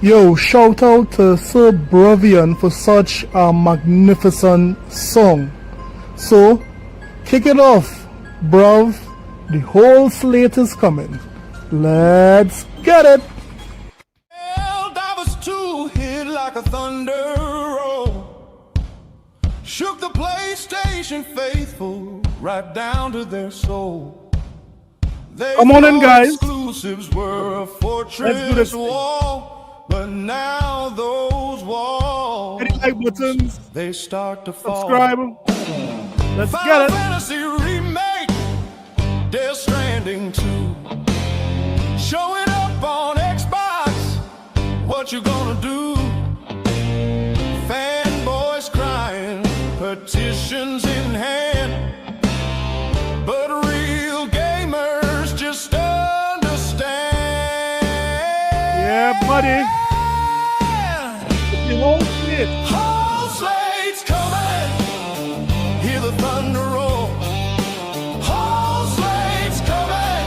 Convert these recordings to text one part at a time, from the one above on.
Yo, shout out to Sir Bravian for such a magnificent song. So, kick it off, bruv. The whole slate is coming. Let's get it. Divers 2 hit like a thunder roll. Shook the PlayStation faithful right down to their soul. They Come on in, guys. Exclusives were a fortress wall, but now those walls, Hit the like buttons, they start to fall. subscribe. Let's Final get it. Fantasy remake, Death Stranding 2, showing up on Xbox. What you gonna do? Fanboys crying, petitions in hand, but real gamers just understand. Yeah, buddy. The whole slate. Whole slate's coming. Hear the thunder roll. Whole slate's coming,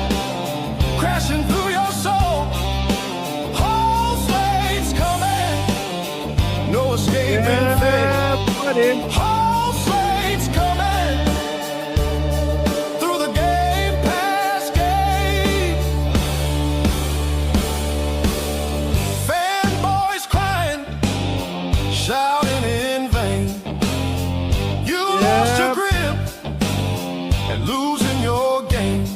crashing through your soul. Whole slate's coming, no escaping fate. Yeah, buddy. Whole slate's coming through the Game Pass gate. Fanboys crying, shouting in vain. You lost your grip and losing your games.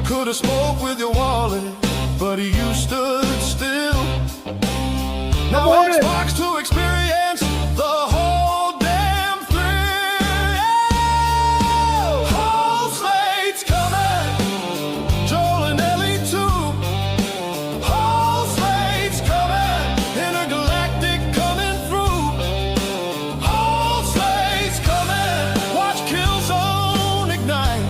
Could've spoke with your wallet, but you stood still. Now Come on in. Xbox to experience the whole damn thrill. Whole slate's coming, Joel and Ellie too. Whole slate's coming, intergalactic coming through. Whole slate's coming, watch Killzone ignite.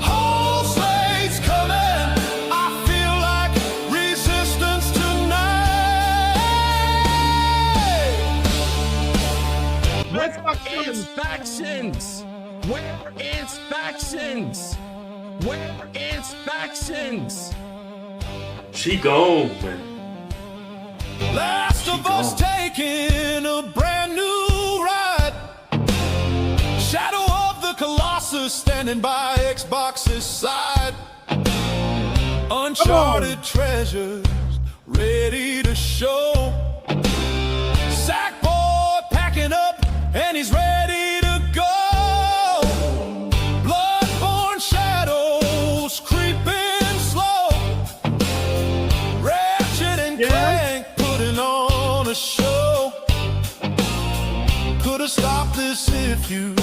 Whole slate's coming, I feel like resistance tonight. Let's It's factions. Where is factions? Where is factions? She gone, man. Last of Us taking a brand new ride. Shadow of the Colossus standing by Xbox's side. Uncharted treasures ready to show. Sackboy packing up and he's ready to go. Bloodborne shadows creeping slow. Ratchet and Clank putting on a show. Could've stopped this if you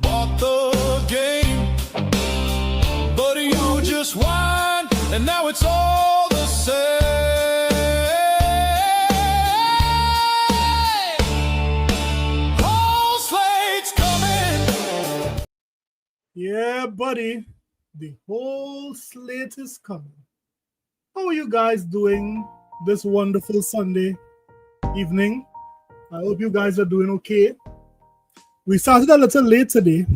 bought the game, but you just whined and now it's all the same. Whole slate's coming. Yeah, buddy. The whole slate is coming. How are you guys doing this wonderful Sunday evening? I hope you guys are doing okay. We started a little late today.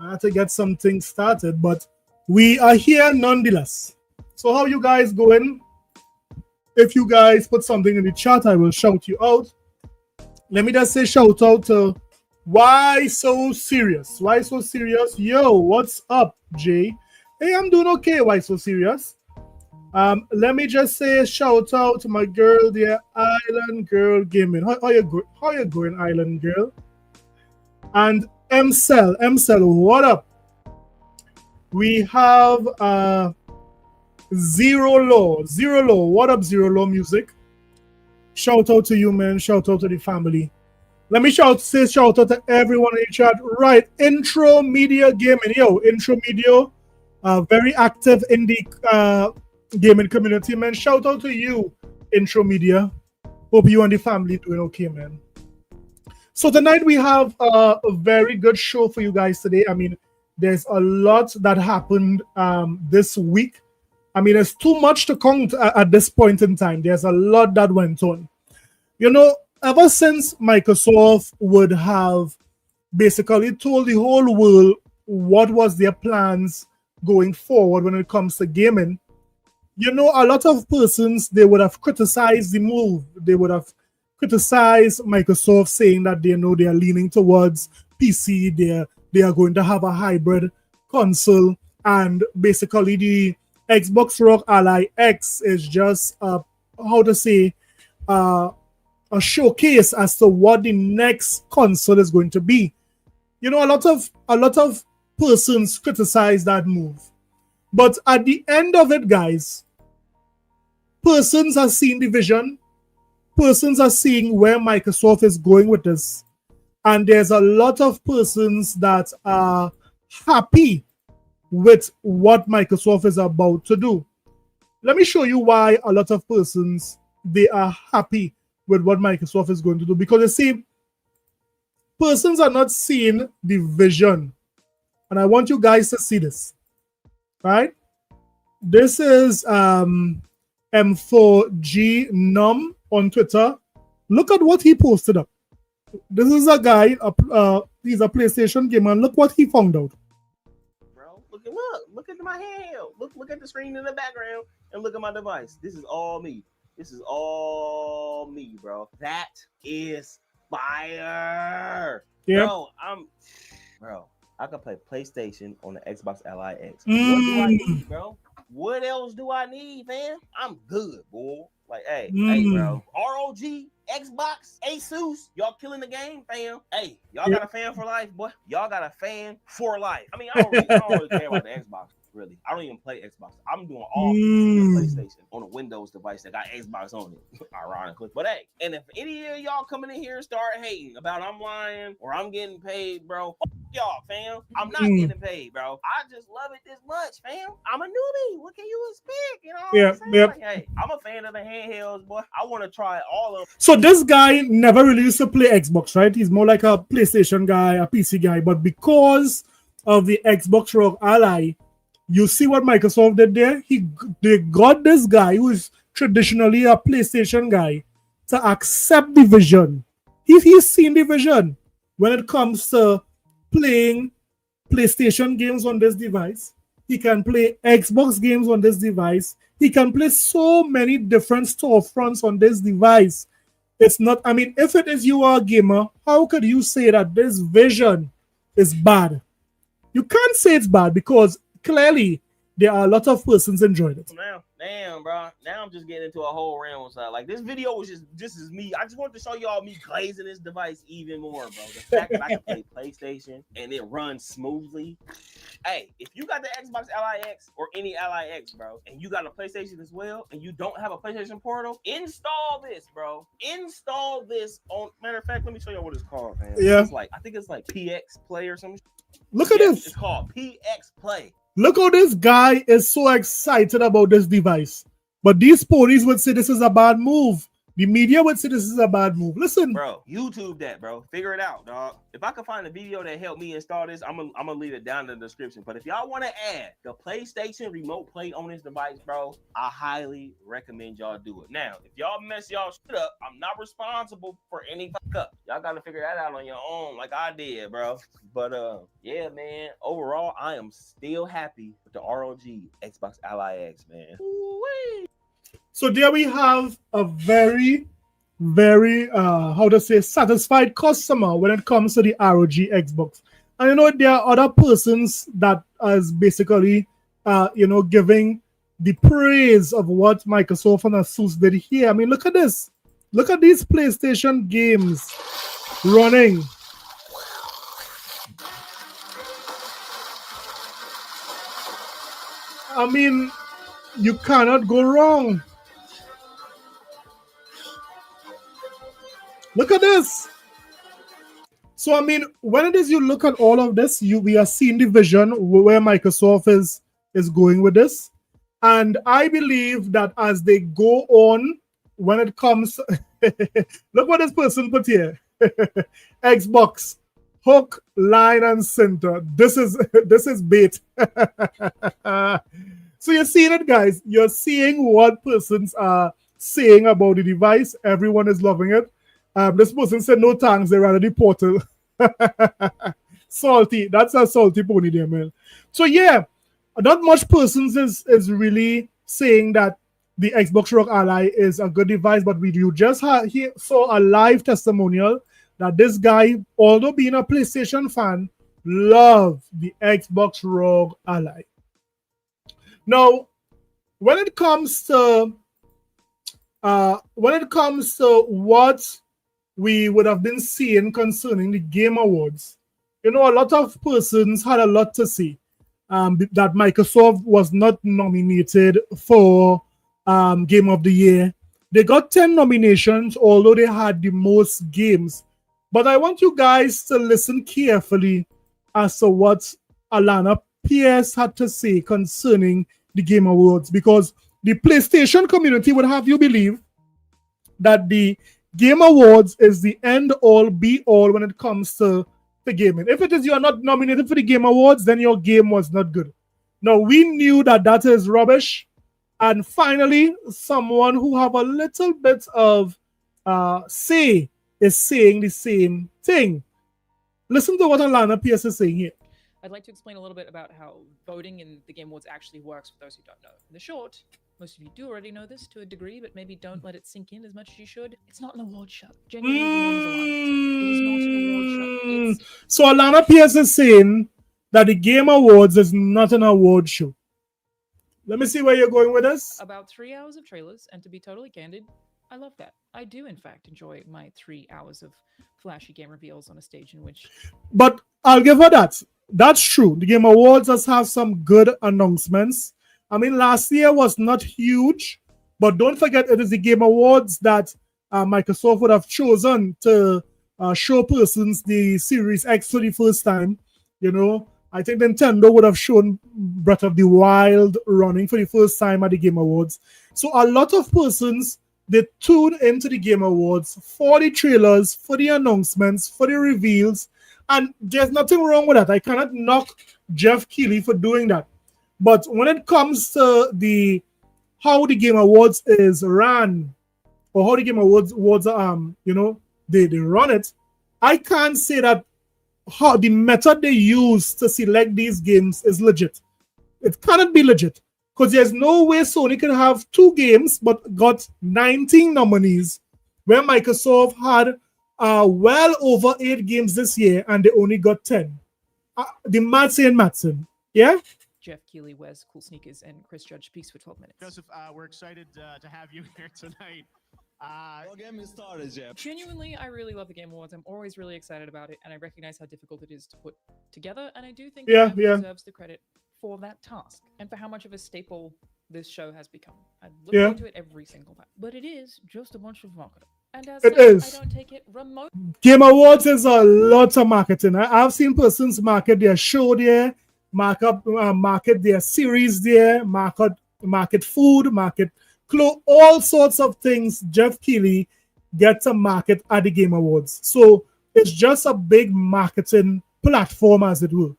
I had to get something started, but we are here nonetheless. So how you guys going? If you guys put something in the chat, I will shout you out. Let me just say shout out to Why So Serious? Why So Serious? Yo, what's up, Jay? Hey, I'm doing okay, Why So Serious? Let me just say shout out to my girl there, Island Girl Gaming. How you going, Island Girl? And M-Cell, what up? We have Zero Law. What up, Zero Law Music? Shout out to you, man. Shout out to the family. Let me say shout out to everyone in the chat. Right, Intro Media Gaming. Yo, Intro Media, very active in the gaming community, man. Shout out to you, Intro Media. Hope you and the family doing okay, man. So tonight we have a very good show for you guys today. I mean, there's a lot that happened this week. I mean, there's too much to count at this point in time. There's a lot that went on. You know, ever since Microsoft would have basically told the whole world what was their plans going forward when it comes to gaming, you know, a lot of persons, they would have criticized the move. They would have criticized Microsoft, saying that they know they are leaning towards PC. They are going to have a hybrid console, and basically the Xbox Rock Ally X is just how to say uh, a showcase as to what the next console is going to be. You know, a lot of persons criticize that move, but at the end of it, guys, persons are seeing the vision. Persons are seeing where Microsoft is going with this, and there's a lot of persons that are happy with what Microsoft is about to do. Let me show you why a lot of persons, they are happy with what Microsoft is going to do, because you see, persons are not seeing the vision, and I want you guys to see this. Right? This is M4G Num on Twitter. Look at what he posted up. This is a guy, he's a PlayStation gamer, and look what he found out. Bro, look at my handheld. Look at the screen in the background and look at my device. This is all me. This is all me, bro. That is fire. Yeah. Bro, I can play PlayStation on the Xbox Ally X. What do I need, bro? What else do I need, man? I'm good, boy. Like, hey, bro. ROG, Xbox, Asus, y'all killing the game, fam. Hey, y'all got a fan for life, boy. Y'all got a fan for life. I mean, I don't really care about the Xbox, really. I don't even play Xbox. I'm doing all PlayStation on a Windows device that got Xbox on it, ironically. But hey, and if any of y'all coming in here and start hating about I'm lying or I'm getting paid, bro, y'all, fam. I'm not getting paid, bro. I just love it this much, fam. I'm a newbie. What can you expect? You know what I'm saying? Like, hey, I'm a fan of the handhelds, boy. I want to try all of them. So this guy never really used to play Xbox, right? He's more like a PlayStation guy, a PC guy. But because of the Xbox Rock Ally, you see what Microsoft did there? They got this guy who is traditionally a PlayStation guy to accept the vision. He's seen the vision when it comes to playing PlayStation games on this device. He can play Xbox games on this device. He can play so many different storefronts on this device. It's not, I mean, if it is you are a gamer, how could you say that this vision is bad? You can't say it's bad because clearly there are a lot of persons enjoying it. Damn, bro. Now I'm just getting into a whole realm side. Like, this video was just as me. I just wanted to show y'all me glazing this device even more, bro. The fact that I can play PlayStation and it runs smoothly. Hey, if you got the Xbox Ally X or any Ally X, bro, and you got a PlayStation as well, and you don't have a PlayStation Portal, install this, bro. Install this on. Matter of fact, let me show you what it's called, man. Yeah. It's like, I think it's like PX Play or something. Look at this. It's called PX Play. Look how this guy is so excited about this device. But these ponies would say this is a bad move. The media would say this is a bad move. Listen. Bro, YouTube that, bro. Figure it out, dog. If I can find a video that helped me install this, I'm gonna leave it down in the description. But if y'all want to add the PlayStation remote play on this device, bro, I highly recommend y'all do it. Now, if y'all mess y'all shit up, I'm not responsible for any fuck up. Y'all gotta figure that out on your own, like I did, bro. But yeah, man. Overall, I am still happy with the ROG Xbox Ally X, man. Ooh-wee. So there we have a very, very, how to say, satisfied customer when it comes to the ROG Xbox. And you know, there are other persons that is basically, giving the praise of what Microsoft and Asus did here. I mean, look at this. Look at these PlayStation games running. I mean, you cannot go wrong. Look at this. So, I mean, when it is you look at all of this, we are seeing the vision where Microsoft is going with this. And I believe that as they go on, when it comes, look what this person put here. Xbox, hook, line, and center. This is bait. So you're seeing it, guys. You're seeing what persons are saying about the device. Everyone is loving it. This person said no thanks, they ran the portal. Salty. That's a salty pony there, man. So yeah, not much persons is really saying that the Xbox Rock Ally is a good device, but you just saw a live testimonial that this guy, although being a PlayStation fan, loved the Xbox Rock Ally. Now, when it comes to what we would have been seeing concerning the Game Awards, a lot of persons had a lot to say. That Microsoft was not nominated for Game of the Year. They got 10 nominations, although they had the most games. But I want you guys to listen carefully as to what Alana Pierce had to say concerning the Game Awards, because the PlayStation community would have you believe that the Game Awards is the end-all, be-all when it comes to the gaming. If it is you are not nominated for the Game Awards, then your game was not good. Now, we knew that is rubbish. And finally, someone who have a little bit of say is saying the same thing. Listen to what Alana Pierce is saying here. I'd like to explain a little bit about how voting in the Game Awards actually works for those who don't know. In the short, most of you do already know this to a degree, but maybe don't let it sink in as much as you should. It's not an award show. Genuinely, it is not an award show. So Alana Pierce is saying that the Game Awards is not an award show. Let me see where you're going with this. About 3 hours of trailers, and to be totally candid, I love that. I do, in fact, enjoy my 3 hours of flashy game reveals on a stage in which... But I'll give her that. That's true. The Game Awards does have some good announcements. I mean, last year was not huge, but don't forget it is the Game Awards that Microsoft would have chosen to show persons the Series X for the first time. I think Nintendo would have shown Breath of the Wild running for the first time at the Game Awards. So a lot of persons, they tune into the Game Awards for the trailers, for the announcements, for the reveals, and there's nothing wrong with that. I cannot knock Jeff Keighley for doing that. But when it comes to how the Game Awards is ran, or how the Game Awards they run it, I can't say that how the method they use to select these games is legit. It cannot be legit, because there's no way Sony can have 2 games but got 19 nominees, where Microsoft had well over 8 games this year and they only got 10. The maths ain't mathsing. Yeah? Jeff Keighley wears cool sneakers and Chris Judge speaks for 12 minutes. Joseph, we're excited to have you here tonight. Don't get me started, Jeff. Genuinely, I really love the Game Awards. I'm always really excited about it, and I recognize how difficult it is to put together, and I do think it deserves the credit for that task and for how much of a staple this show has become. I look into it every single time. But it is just a bunch of marketing. And as it such, is. I don't take it remote. Game Awards is a lot of marketing. I've seen persons market their show there, market their series there, market food, market clothes, all sorts of things. Jeff Keighley gets a market at the Game Awards. So it's just a big marketing platform, as it were.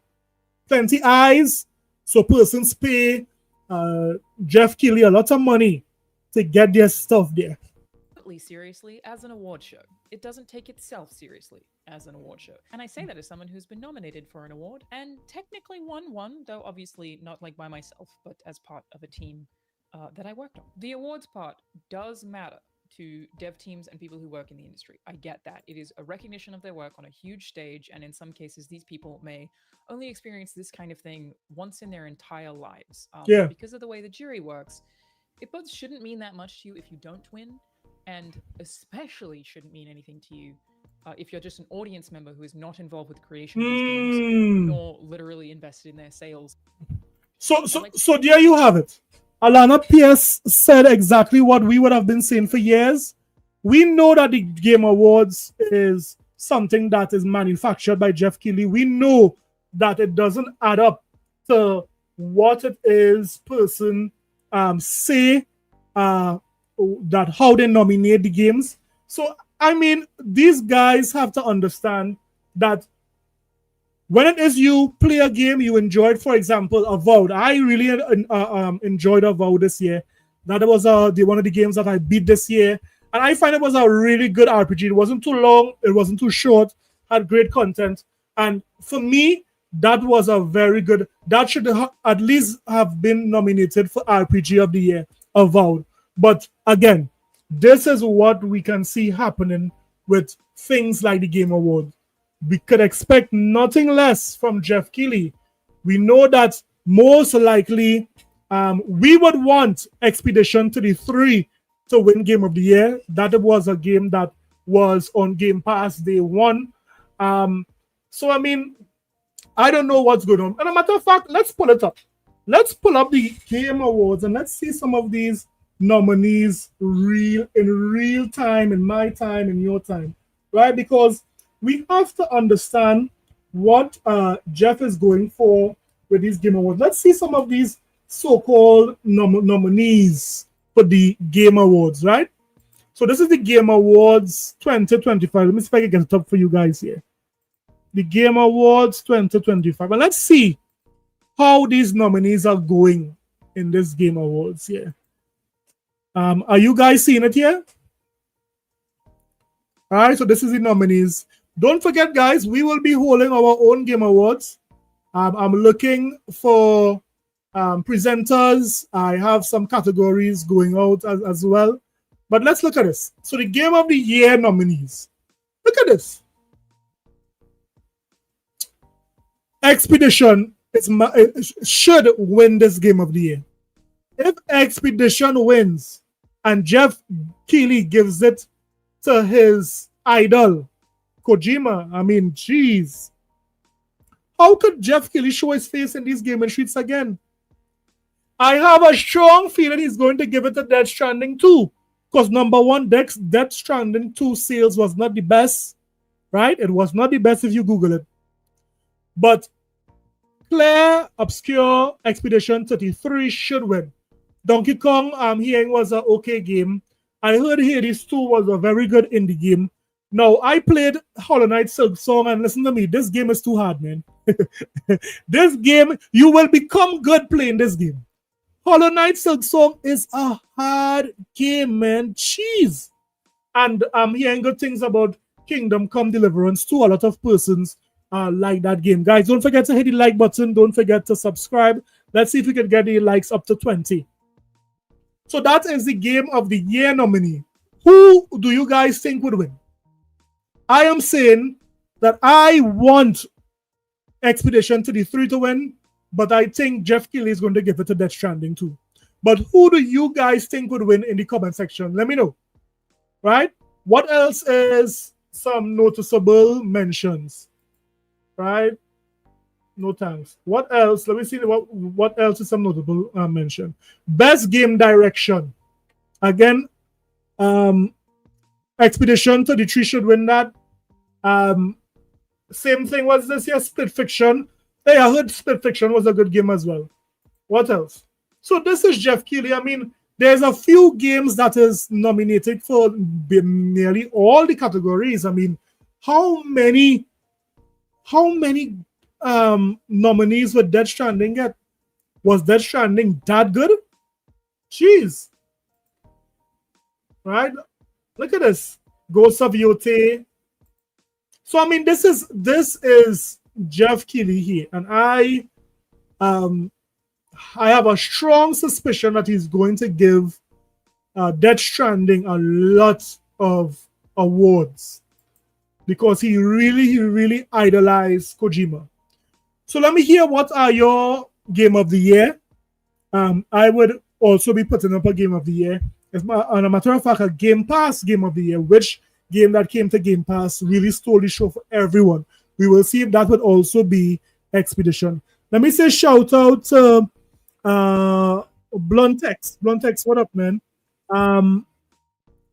Plenty eyes, so persons pay Jeff Keighley a lot of money to get their stuff there. Seriously as an award show. It doesn't take itself seriously as an award show. And I say that as someone who's been nominated for an award and technically won one, though obviously not like by myself, but as part of a team that I worked on. The awards part does matter to dev teams and people who work in the industry. I get that. It is a recognition of their work on a huge stage, and in some cases, these people may only experience this kind of thing once in their entire lives. Because of the way the jury works, it both shouldn't mean that much to you if you don't win, and especially shouldn't mean anything to you if you're just an audience member who is not involved with the creation of these games, nor literally invested in their sales. So there you have it. Alana Pierce said exactly what we would have been saying for years. We know that the Game Awards is something that is manufactured by Jeff Keighley. We know that it doesn't add up to what it is person say that how they nominate the games. So, I mean, these guys have to understand that when it is you play a game you enjoyed, for example, Avowed. I really enjoyed Avowed this year. That was one of the games that I beat this year. And I find it was a really good RPG. It wasn't too long. It wasn't too short. Had great content. And for me, that was a very good. That should at least have been nominated for RPG of the Year, Avowed. But again, this is what we can see happening with things like the Game Awards. We could expect nothing less from Jeff Keighley. We know that most likely we would want Expedition 33 to win Game of the Year. That was a game that was on Game Pass day one. So, I mean, I don't know what's going on. And a matter of fact, let's pull it up. Let's pull up the Game Awards and let's see some of these nominees in real time, in my time, in your time, right? Because we have to understand what Jeff is going for with these Game Awards. Let's see some of these so-called nominees for the Game Awards, right? So this is the Game Awards 2025. Let me see if I can get it up for you guys here. The Game Awards 2025. And let's see how these nominees are going in this Game Awards here. Are you guys seeing it here? All right, so this is the nominees. Don't forget, guys, we will be holding our own Game Awards. I'm looking for presenters. I have some categories going out as well. But let's look at this. So the Game of the Year nominees. Look at this. Expedition should win this Game of the Year. If Expedition wins and Jeff Keighley gives it to his idol, Kojima, I mean, jeez. How could Jeff Keighley show his face in these gaming streets again? I have a strong feeling he's going to give it to Death Stranding 2. Because number one, Death Stranding 2 sales was not the best, right? It was not the best if you Google it. But clear, obscure Expedition 33 should win. Donkey Kong, I'm hearing, was an okay game. I heard Hades 2 was a very good indie game. Now, I played Hollow Knight Silksong, and listen to me, this game is too hard, man. This game, you will become good playing this game. Hollow Knight Silksong is a hard game, man. Jeez. And I'm hearing good things about Kingdom Come Deliverance too. A lot of persons like that game. Guys, don't forget to hit the like button. Don't forget to subscribe. Let's see if we can get the likes up to 20. So that is the Game of the Year nominee. Who do you guys think would win? I am saying that I want Expedition 33 to win, but I think Jeff Keighley is going to give it to Death Stranding too. But who do you guys think would win in the comment section? Let me know. Right? What else is some noticeable mentions? Right? No thanks. What else? Let me see what else is some notable mention. Best game direction. Again, Expedition 33 should win that. Same thing was this year, Split Fiction. Hey, I heard Split Fiction was a good game as well. What else? So this is Jeff Keighley. I mean, there's a few games that is nominated for nearly all the categories. I mean, how many nominees would Death Stranding get? Was Death Stranding that good? Jeez. Right? Look at this. Ghost of Yote. So I mean, this is Jeff Keighley here, and I have a strong suspicion that he's going to give Death Stranding a lot of awards because he really idolized Kojima. So let me hear what are your Game of the Year. I would also be putting up a Game of the Year. As a matter of fact, a Game Pass Game of the Year, which game that came to Game Pass really stole the show for everyone. We will see if that would also be Expedition. Let me say shout out to Bluntex. Bluntex, what up, man?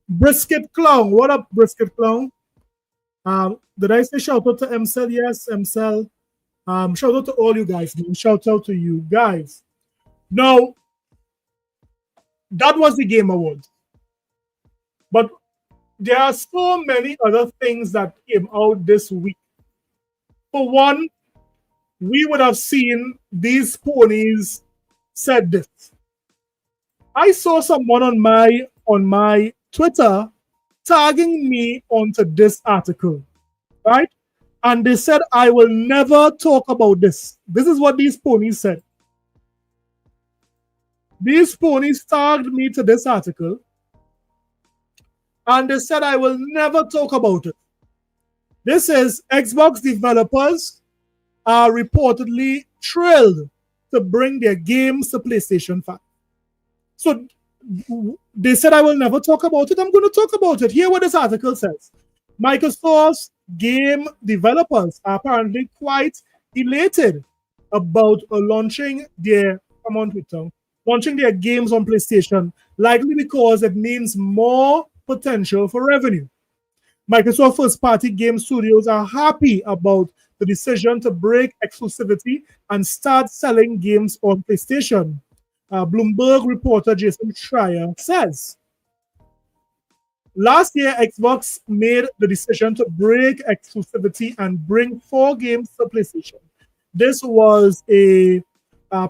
Brisket Clown, what up, Brisket Clown? Did I say shout out to MCell? Yes, MCell. Shout out to all you guys, man. Shout out to you guys. Now, that was the Game Awards. But there are so many other things that came out this week. For one, we would have seen these ponies said this. I saw someone on my Twitter tagging me onto this article, right? And they said, I will never talk about this. This is what these ponies said. These ponies tagged me to this article. And they said, I will never talk about it. This is Xbox developers are reportedly thrilled to bring their games to PlayStation 5. So they said, I will never talk about it. I'm going to talk about it. Hear what this article says. Microsoft's game developers are apparently quite elated about launching their games on PlayStation, likely because it means more potential for revenue. Microsoft first-party game studios are happy about the decision to break exclusivity and start selling games on PlayStation. Bloomberg reporter Jason Schreier says, last year, Xbox made the decision to break exclusivity and bring 4 games to PlayStation. This was a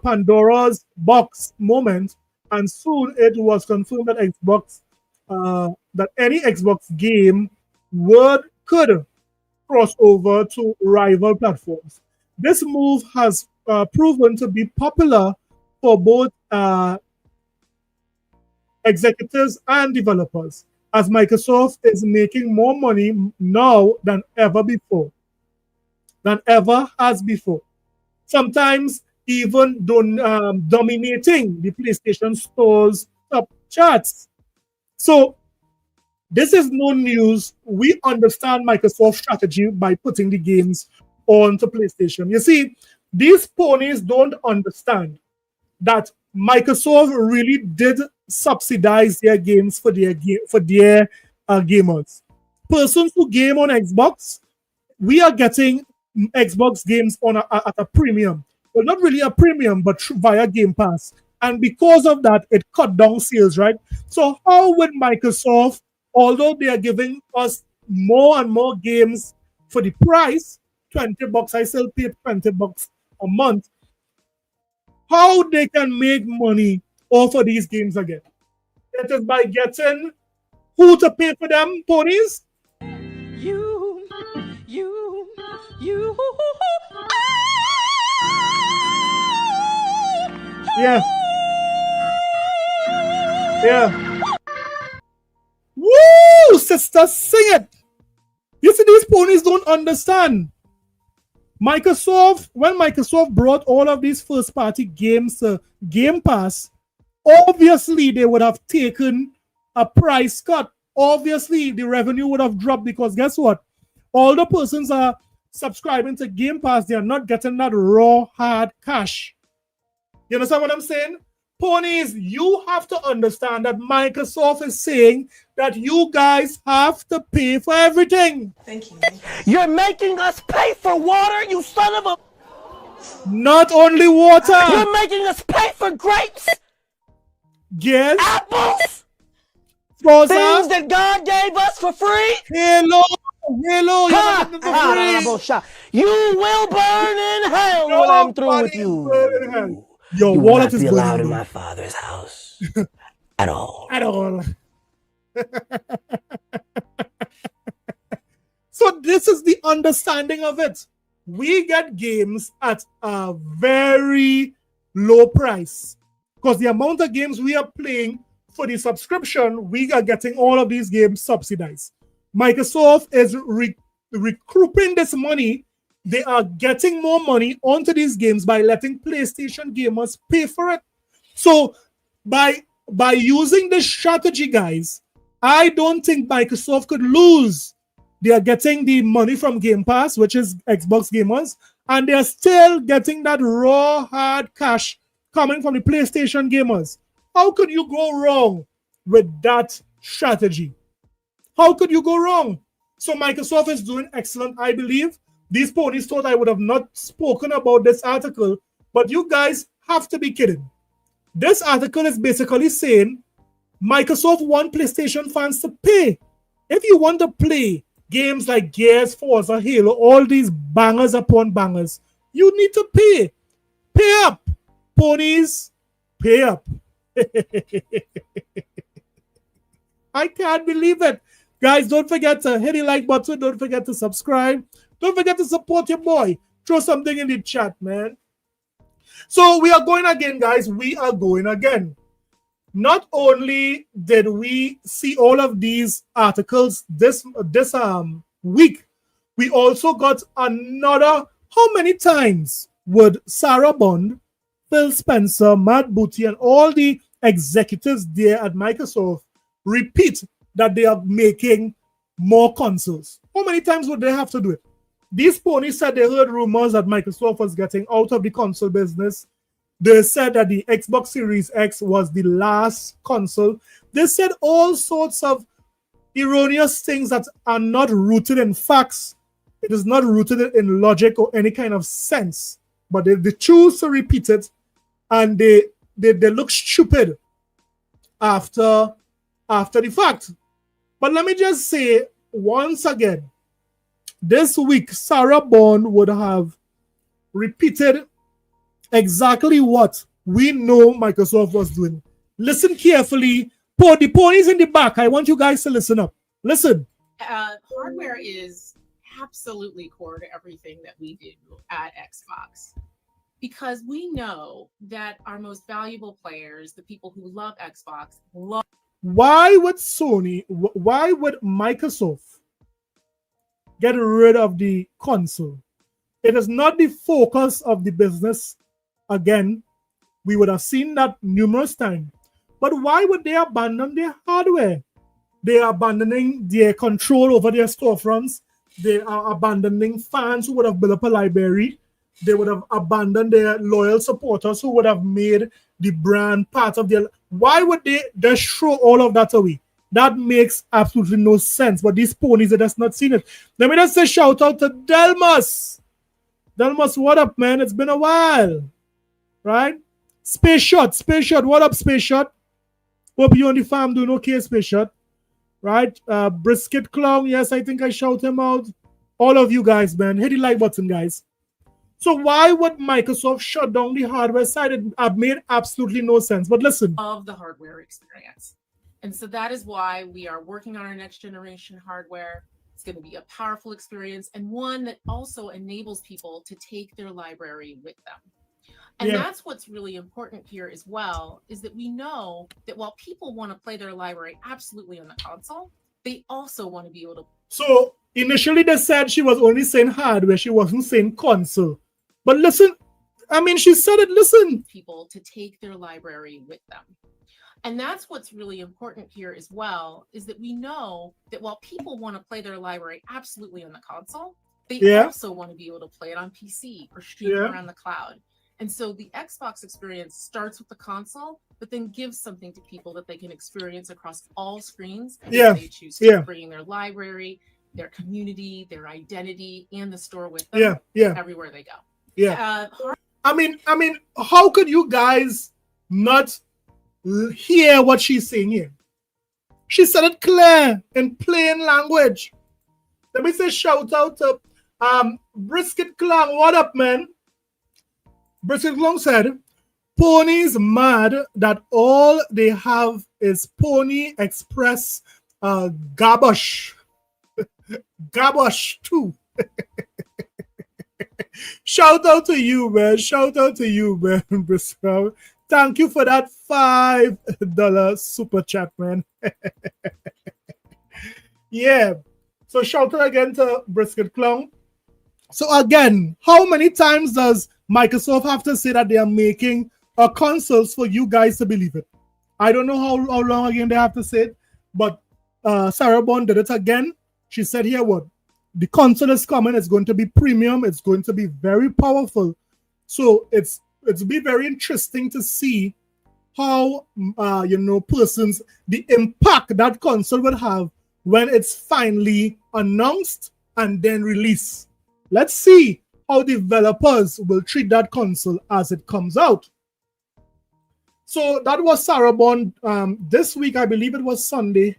Pandora's box moment, and soon it was confirmed that that any Xbox game could cross over to rival platforms. This move has proven to be popular for both executives and developers, as Microsoft is making more money now than ever before, has before. Sometimes even dominating the PlayStation Store's top charts. So this is no news. We understand Microsoft's strategy by putting the games onto PlayStation. You see, these ponies don't understand that Microsoft really did subsidize their games for their gamers. Persons who game on Xbox, we are getting Xbox games at a premium. Well, not really a premium, but via Game Pass. And because of that, it cut down sales, right? So how would Microsoft, although they are giving us more and more games for the price, $20, I still pay $20 a month, how they can make money off of these games again? It is by getting who to pay for them, ponies? You. Yeah. Woo! Sister, sing it! You see, these ponies don't understand. When Microsoft brought all of these first-party games to Game Pass, obviously they would have taken a price cut. Obviously, the revenue would have dropped because guess what? All the persons are subscribing to Game Pass, they are not getting that raw, hard cash. You understand what I'm saying? Ponies, you have to understand that Microsoft is saying that you guys have to pay for everything. Thank you. You're making us pay for water, you son of a... Not only water. You're making us pay for grapes. Yes. Apples. Things that God gave us for free. Hello. You will burn in hell when I'm through with you. Your you wallet will not is be allowed burning. in my father's house at all. At all. So this is the understanding of it. We get games at a very low price because the amount of games we are playing for the subscription, we are getting all of these games subsidized. Microsoft is recouping this money. They are getting more money onto these games by letting PlayStation gamers pay for it. So by using this strategy, guys, I don't think Microsoft could lose. They are getting the money from Game Pass, which is Xbox gamers, and they are still getting that raw, hard cash coming from the PlayStation gamers. How could you go wrong with that strategy? How could you go wrong? So Microsoft is doing excellent, I believe. These ponies thought I would have not spoken about this article, but you guys have to be kidding. This article is basically saying Microsoft want PlayStation fans to pay. If you want to play games like Gears, Forza, Halo, all these bangers upon bangers, you need to pay. Pay up, ponies. Pay up. I can't believe it. Guys, don't forget to hit the like button. Don't forget to subscribe. Don't forget to support your boy. Throw something in the chat, man. So we are going again, guys. We are going again. Not only did we see all of these articles this week, we also got another. How many times would Sarah Bond, Phil Spencer, Matt Booty, and all the executives there at Microsoft repeat that they are making more consoles? How many times would they have to do it? These ponies said they heard rumors that Microsoft was getting out of the console business. They said that the Xbox Series X was the last console. They said all sorts of erroneous things that are not rooted in facts. It is not rooted in logic or any kind of sense. But they choose to repeat it, and they look stupid after the fact. But let me just say once again, this week, Sarah Bond would have repeated exactly what we know Microsoft was doing. Listen carefully. The ponies in the back. I want you guys to listen up. Listen. Hardware is absolutely core to everything that we do at Xbox, because we know that our most valuable players, the people who love Xbox, love. Why would Microsoft get rid of the console? It is not the focus of the business. Again, we would have seen that numerous times. But why would they abandon their hardware? They are abandoning their control over their storefronts. They are abandoning fans who would have built up a library. They would have abandoned their loyal supporters who would have made the brand part of their. Why would they just throw all of that away? That makes absolutely no sense. But these ponies, they just not seen it. Let me just say shout out to Delmas. Delmas, what up, man? It's been a while. Right? Space Shot. What up, Space Shot? Hope you on the farm doing okay, Space Shot. Right? Brisket Clown. Yes, I think I shout him out. All of you guys, man. Hit the like button, guys. So why would Microsoft shut down the hardware side? It made absolutely no sense. But listen. Of the hardware experience. And so that is why we are working on our next generation hardware. It's going to be a powerful experience, and one that also enables people to take their library with them. And that's what's really important here as well, is that we know that while people want to play their library absolutely on the console, they also want to be able to. So initially they said she was only saying hardware, she wasn't saying console. But listen, I mean, she said it, listen. People to take their library with them. And that's what's really important here as well, is that we know that while people want to play their library absolutely on the console, they also want to be able to play it on PC or stream it around the cloud. And so the Xbox experience starts with the console, but then gives something to people that they can experience across all screens. They choose to bring their library, their community, their identity, and the store with them everywhere they go. I mean, how could you guys not hear what she's saying here? She said it clear in plain language. Let me say shout out to Brisket Clown. What up, man? Brisket Clown said, ponies mad that all they have is Pony Express Gabosh. Gabosh too. Shout out to you, man. Brisket. Thank you for that $5 super chat, man. So shout out again to Brisket Clown. So again, how many times does Microsoft have to say that they are making consoles for you guys to believe it? I don't know how long again they have to say it, but Sarah Bond did it again. She said here what? The console is coming. It's going to be premium. It's going to be very powerful. So it's be very interesting to see how the impact that console will have when it's finally announced and then released. Let's see how developers will treat that console as it comes out. So that was Sarah Bond. This week, I believe it was Sunday.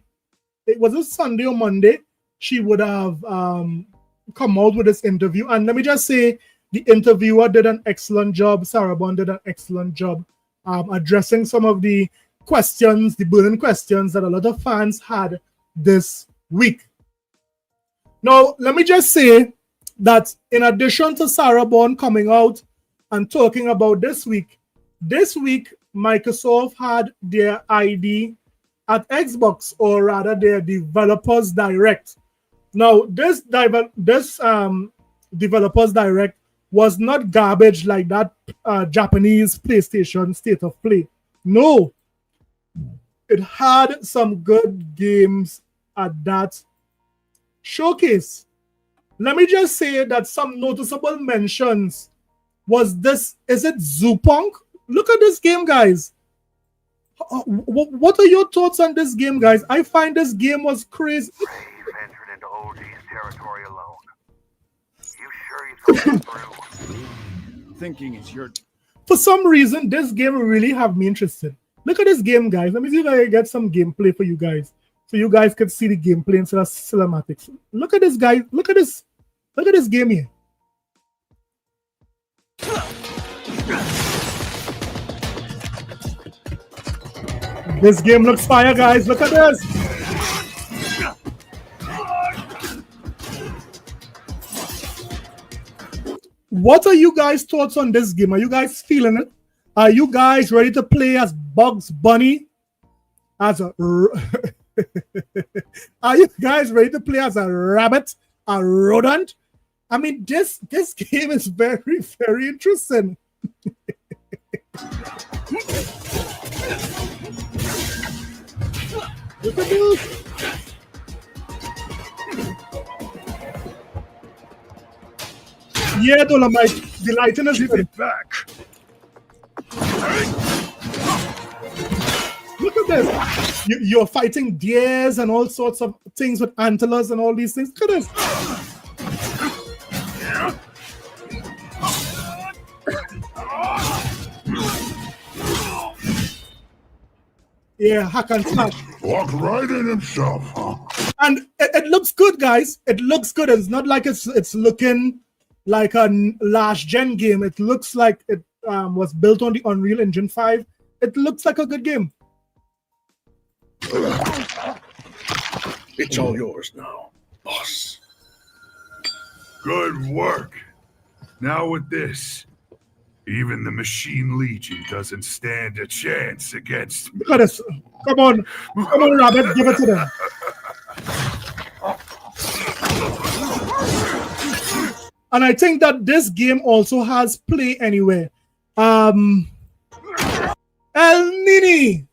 Was it Sunday or Monday? She would have come out with this interview. And let me just say, the interviewer did an excellent job. Sarah Bond did an excellent job addressing some of the questions, the burning questions that a lot of fans had this week. Now, let me just say that in addition to Sarah Bond coming out and talking about this week Microsoft had their ID at Xbox, or rather their developers direct. Now this developers direct was not garbage like that Japanese PlayStation State of Play. No, it had some good games at that showcase. Let me just say that some noticeable mentions was this. Is it Zoopunk? Look at this game, guys. What are your thoughts on this game, guys? I find this game was crazy. You've entered into OG's territory alone. You sure you thought it through? Thinking it's your. For some reason, this game really have me interested. Look at this game, guys. Let me see if I can get some gameplay for you guys, so you guys can see the gameplay instead of cinematics. Look at this, guys. Look at this. Look at this game here. This game looks fire, guys. Look at this. What are you guys' thoughts on this game? Are you guys feeling it? Are you guys ready to play as Bugs Bunny? Are you guys ready to play as a rabbit, a rodent? I mean, this game is very, very interesting. Look at this. Yeah, Dolomite, the lighting is good. Back. Look at this. You're fighting deers and all sorts of things with antlers and all these things. Look at this. Yeah, hack and slash. Walk right in himself, huh? And it looks good, guys. It looks good. It's not like it's looking like a last gen game. It looks like it was built on the Unreal Engine 5. It looks like a good game. It's all yours now, boss. Good work. Now with this, even the Machine Legion doesn't stand a chance against me. Look at this. Come on, Rabbit, give it to them. And I think that this game also has play anywhere. El Nini,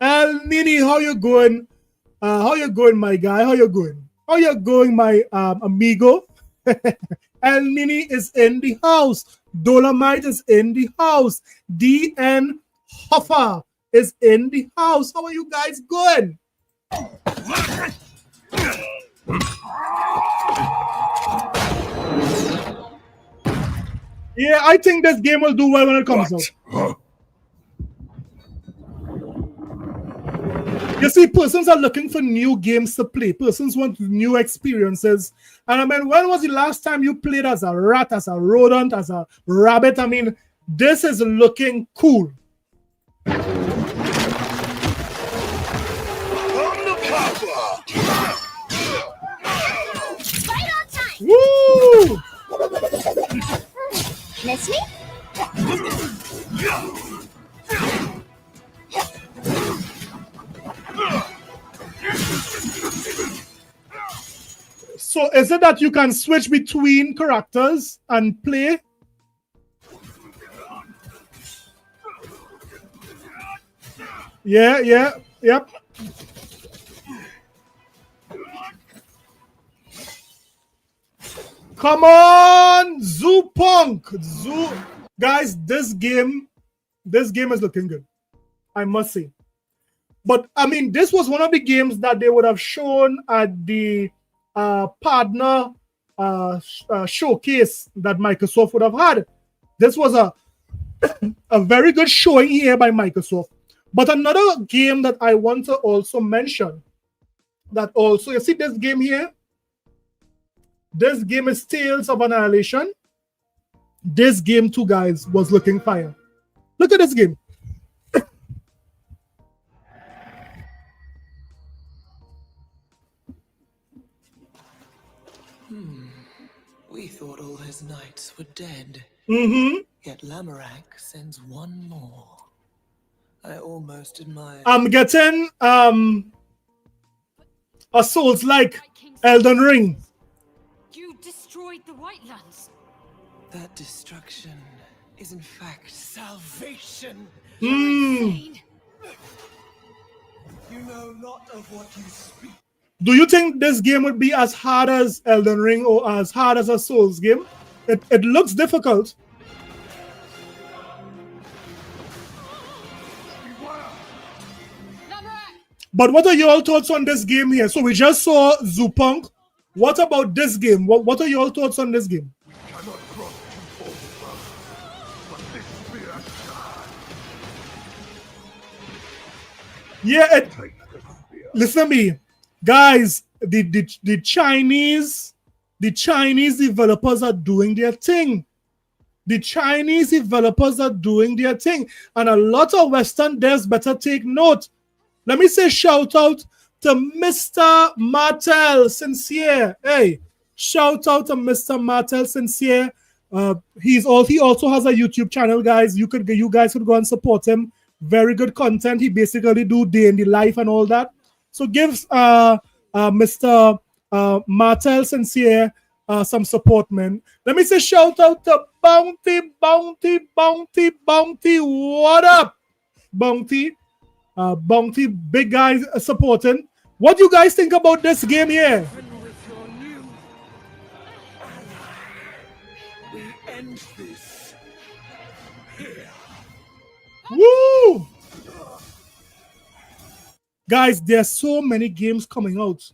how you going? How you going, my guy? How you going? How you going, my amigo? El Nini is in the house. Dolomite is in the house. DN Hoffa is in the house. How are you guys going? Yeah, I think this game will do well when it comes out. You see, persons are looking for new games to play. Persons want new experiences. And I mean, when was the last time you played as a rat, as a rodent, as a rabbit? I mean, this is looking cool. Woo! Miss me? So is it that you can switch between characters and play? Yeah, yep. Come on, Zoopunk. Guys, this game is looking good, I must say. But I mean, this was one of the games that they would have shown at the partner showcase that Microsoft would have had. This was a very good showing here by Microsoft. But another game that I want to also mention, that also, you see this game here? This game is Tales of Annihilation. This game too, guys, was looking fire. Look at this game. We thought all his knights were dead. Mm-hmm. Yet Lamorak sends one more. I almost admire. I'm getting a Souls like Elden Ring. You destroyed the Whitelands. That destruction is in fact salvation. Mm. You know not of what you speak. Do you think this game would be as hard as Elden Ring or as hard as a Souls game? It looks difficult. But what are your thoughts on this game here? So we just saw Zupunk. What about this game? What are your thoughts on this game? Yeah, listen to me, guys. The Chinese developers are doing their thing. The Chinese developers are doing their thing, and a lot of Western devs better take note. Let me say shout out to Mr. Martel Sincere. Hey, shout out to Mr. Martel Sincere. He also has a YouTube channel, guys. You guys could go and support him. Very good content. He basically do day in the life and all that. So give Mr. Martel Sincere some support, man. Let me say shout out to Bounty. What up, Bounty? Bounty, big guys supporting. What do you guys think about this game here? We end this here. Woo! Guys, there's so many games coming out.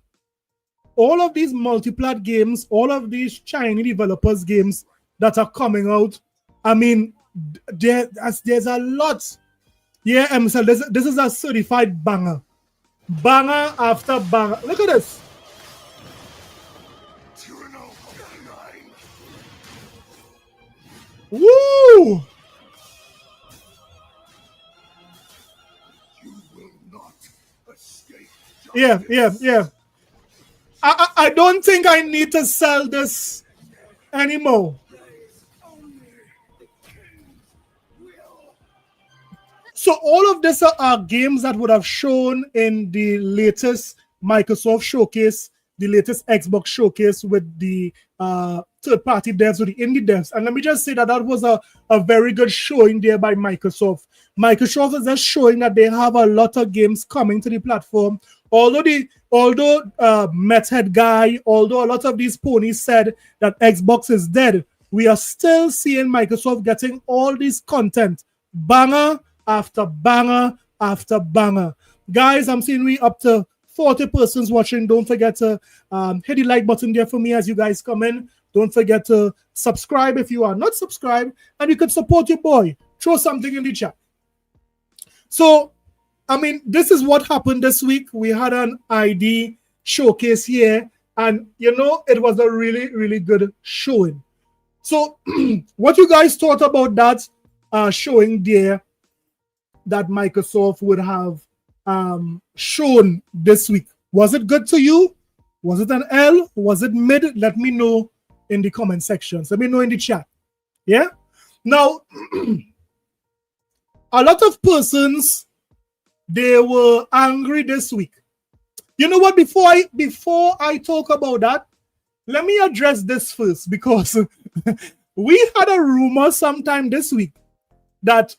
All of these multi-plat games, all of these Chinese developers games that are coming out. I mean, there's a lot. Yeah, so this is a certified banger. Banger after banger. Look at this. Woo! Yeah. I don't think I need to sell this anymore. So all of these are games that would have shown in the latest Microsoft showcase, the latest Xbox showcase with the third-party devs or the indie devs. And let me just say that was a very good showing there by Microsoft. Microsoft is just showing that they have a lot of games coming to the platform. Although Methead guy, although a lot of these ponies said that Xbox is dead, we are still seeing Microsoft getting all this content, banger after banger after banger. Guys, I'm seeing we up to 40 persons watching. Don't forget to hit the like button there for me as you guys come in. Don't forget to subscribe if you are not subscribed, and you can support your boy. Throw something in the chat. So, I mean, this is what happened this week. We had an ID showcase here, and it was a really, really good showing. So, what you guys thought about that showing there that Microsoft would have shown this week? Was it good to you? Was it an L? Was it mid? Let me know in the comment sections. Let me know in the chat. Yeah? Now, a lot of persons, they were angry this week. You know what? Before I talk about that, let me address this first, because we had a rumor sometime this week that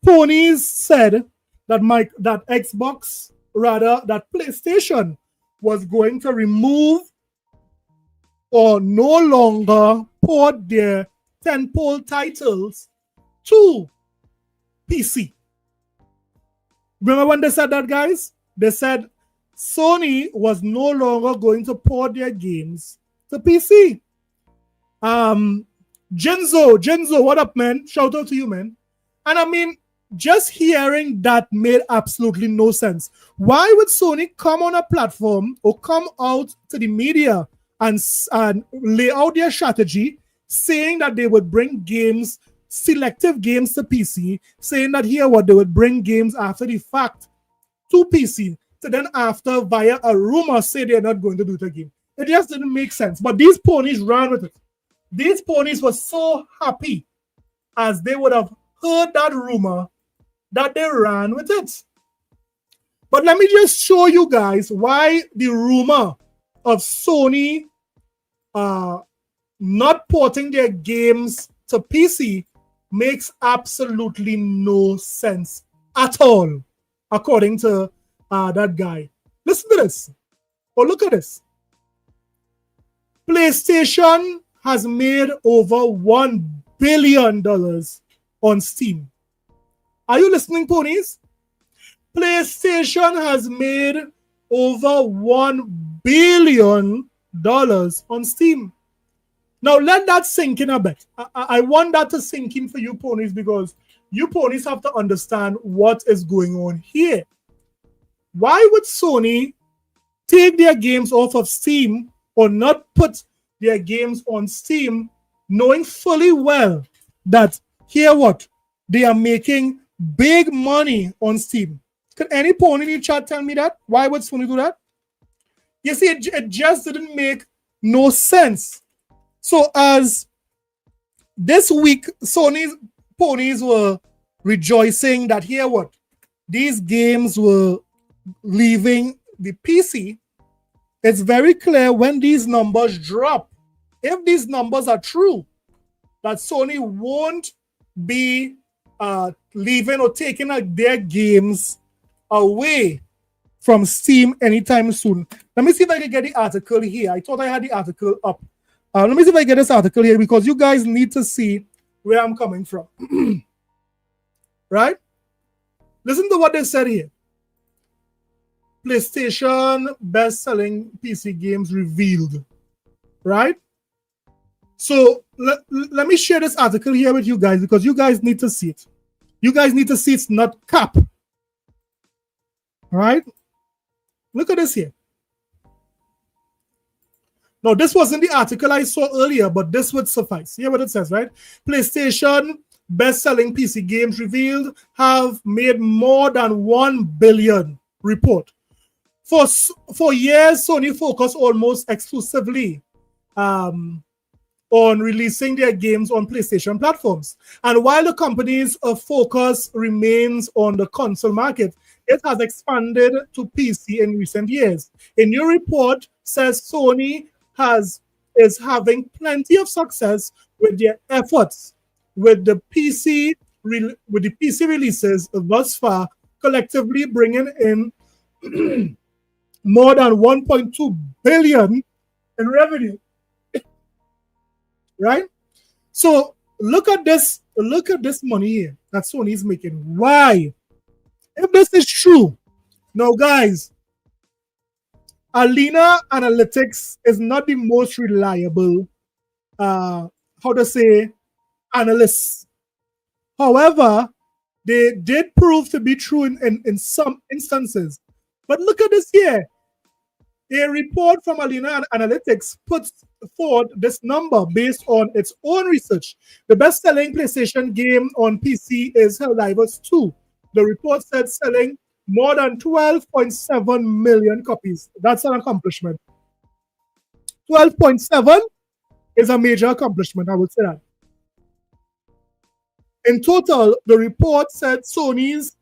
ponies said that that PlayStation was going to remove or no longer port their tentpole titles to PC. Remember when they said that, guys? They said Sony was no longer going to port their games to PC. Genzo, what up, man? Shout out to you, man. And I mean, just hearing that made absolutely no sense. Why would Sony come on a platform or come out to the media and lay out their strategy, saying that they would bring games, selective games to PC, saying that they would bring games after the fact to PC, to then after via a rumor say they're not going to do it again? It just didn't make sense. But these ponies ran with it. These ponies were so happy as they would have heard that rumor that they ran with it. But let me just show you guys why the rumor of Sony not porting their games to PC makes absolutely no sense at all, according to that guy. Listen to this. Or look at this. PlayStation has made over $1 billion on Steam. Are you listening, ponies? PlayStation has made over $1 billion on Steam. Now, let that sink in a bit. I want that to sink in for you ponies, because you ponies have to understand what is going on here. Why would Sony take their games off of Steam or not put their games on Steam, knowing fully well that here what? They are making big money on Steam? Could any pony in the chat tell me that? Why would Sony do that? You see, it just didn't make no sense. So as this week, Sony's ponies were rejoicing that here what? These games were leaving the PC. It's very clear when these numbers drop, if these numbers are true, that Sony won't be leaving or taking their games away from Steam anytime soon. Let me see if I can get the article here. I thought I had the article up. Let me see if I get this article here, because you guys need to see where I'm coming from. Right? Listen to what they said here. PlayStation best-selling PC games revealed. Right? So let me share this article here with you guys, because you guys need to see it. You guys need to see it's not cap. Right? Look at this here. Now, this wasn't the article I saw earlier, but this would suffice. Hear what it says, right? PlayStation best-selling PC games revealed have made more than 1 billion report. For years, Sony focused almost exclusively on releasing their games on PlayStation platforms. And while the company's focus remains on the console market, it has expanded to PC in recent years. A new report says Sony is having plenty of success with their efforts with the PC releases thus far, collectively bringing in more than 1.2 billion in revenue. Right? So look at this money here that Sony is making. Why? If this is true, now guys, Alina Analytics is not the most reliable analysts. However, they did prove to be true in some instances. But look at this here. A report from Alina Analytics puts forward this number based on its own research. The best-selling PlayStation game on PC is Helldivers 2. The report said selling more than 12.7 million copies. That's an accomplishment. 12.7 is a major accomplishment, I would say that. In total, the report said Sony's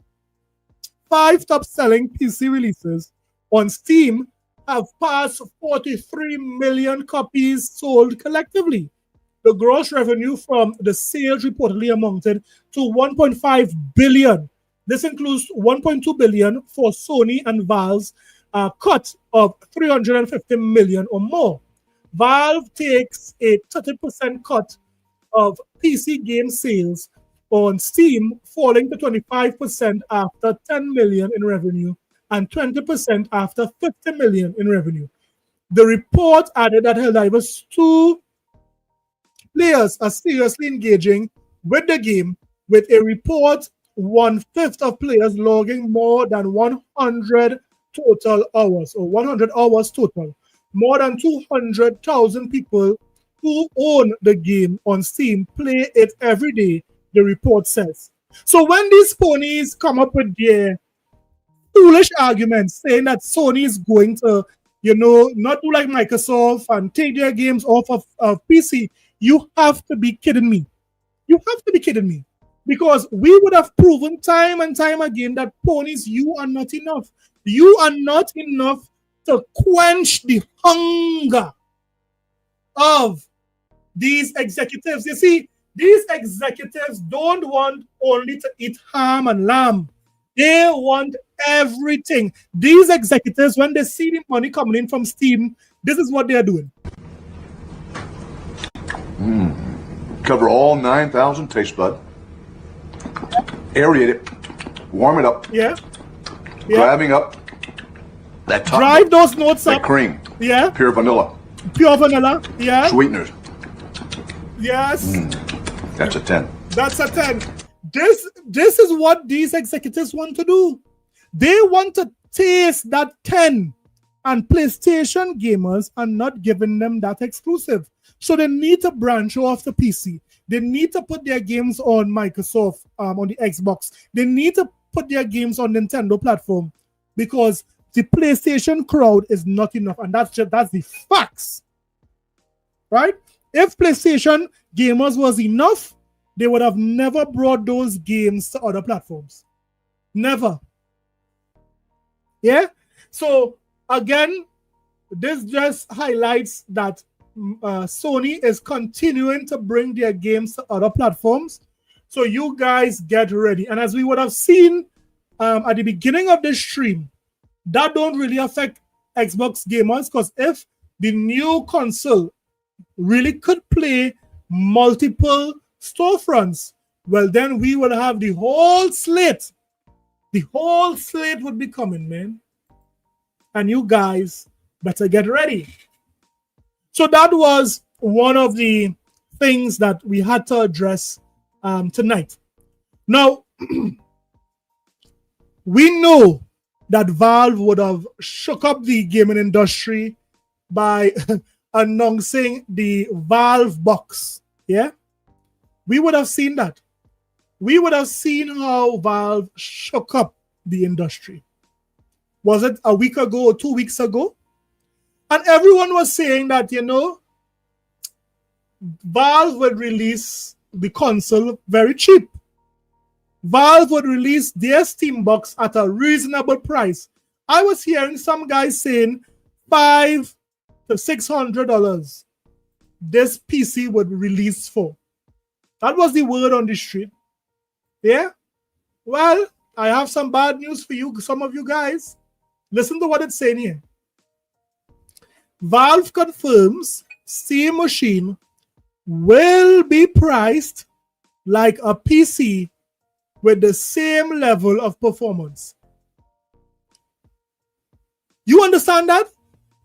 5 top-selling PC releases on Steam have passed 43 million copies sold collectively. The gross revenue from the sales reportedly amounted to 1.5 billion. This includes 1.2 billion for Sony and Valve's cut of 350 million or more. Valve takes a 30% cut of PC game sales on Steam, falling to 25% after 10 million in revenue and 20% after 50 million in revenue. The report added that Helldivers 2 players are seriously engaging with the game, with a report 1/5 of players logging more than 100 total hours, or 100 hours total. More than 200,000 people who own the game on Steam play it every day, the report says. So when these ponies come up with their foolish arguments saying that Sony is going to, not do like Microsoft and take their games off of PC, You have to be kidding me. You have to be kidding me. Because we would have proven time and time again that ponies, you are not enough. You are not enough to quench the hunger of these executives. You see, these executives don't want only to eat ham and lamb. They want everything. These executives, when they see the money coming in from Steam, this is what they're doing. Cover all 9,000 taste bud. Aerate it. Warm it up. Yeah. Driving up that top. Drive those notes that up. cream. Yeah. Pure vanilla. Pure vanilla. Yeah. Sweeteners. Yes. That's a 10. That's a 10. This is what these executives want to do. They want to taste that 10. And PlayStation gamers are not giving them that exclusive. So they need to branch off the PC. They need to put their games on Microsoft, on the Xbox. They need to put their games on Nintendo platform because the PlayStation crowd is not enough. And that's the facts. Right? If PlayStation gamers was enough, they would have never brought those games to other platforms. Never. Yeah? So, again, this just highlights that Sony is continuing to bring their games to other platforms. So you guys get ready. And as we would have seen at the beginning of this stream, that don't really affect Xbox gamers because if the new console really could play multiple storefronts, well, then we will have the whole slate. The whole slate would be coming, man. And you guys better get ready. So that was one of the things that we had to address tonight. Now, we know that Valve would have shook up the gaming industry by announcing the Valve box. Yeah? We would have seen that. We would have seen how Valve shook up the industry. Was it a week ago or 2 weeks ago? And everyone was saying that, Valve would release the console very cheap. Valve would release their Steam box at a reasonable price. I was hearing some guys saying $500 to $600 this PC would release for. That was the word on the street. Yeah? Well, I have some bad news for you, some of you guys. Listen to what it's saying here. Valve confirms Steam Machine will be priced like a PC with the same level of performance. You understand that?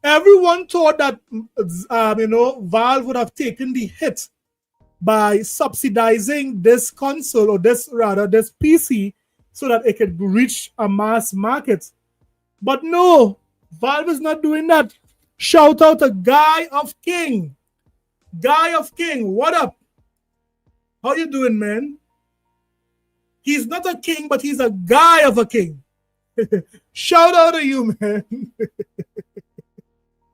Everyone thought that Valve would have taken the hit by subsidizing this console or this PC so that it could reach a mass market. But no, Valve is not doing that. Shout out to Guy of King. Guy of King, what up? How you doing, man? He's not a king, but he's a guy of a king. Shout out to you, man.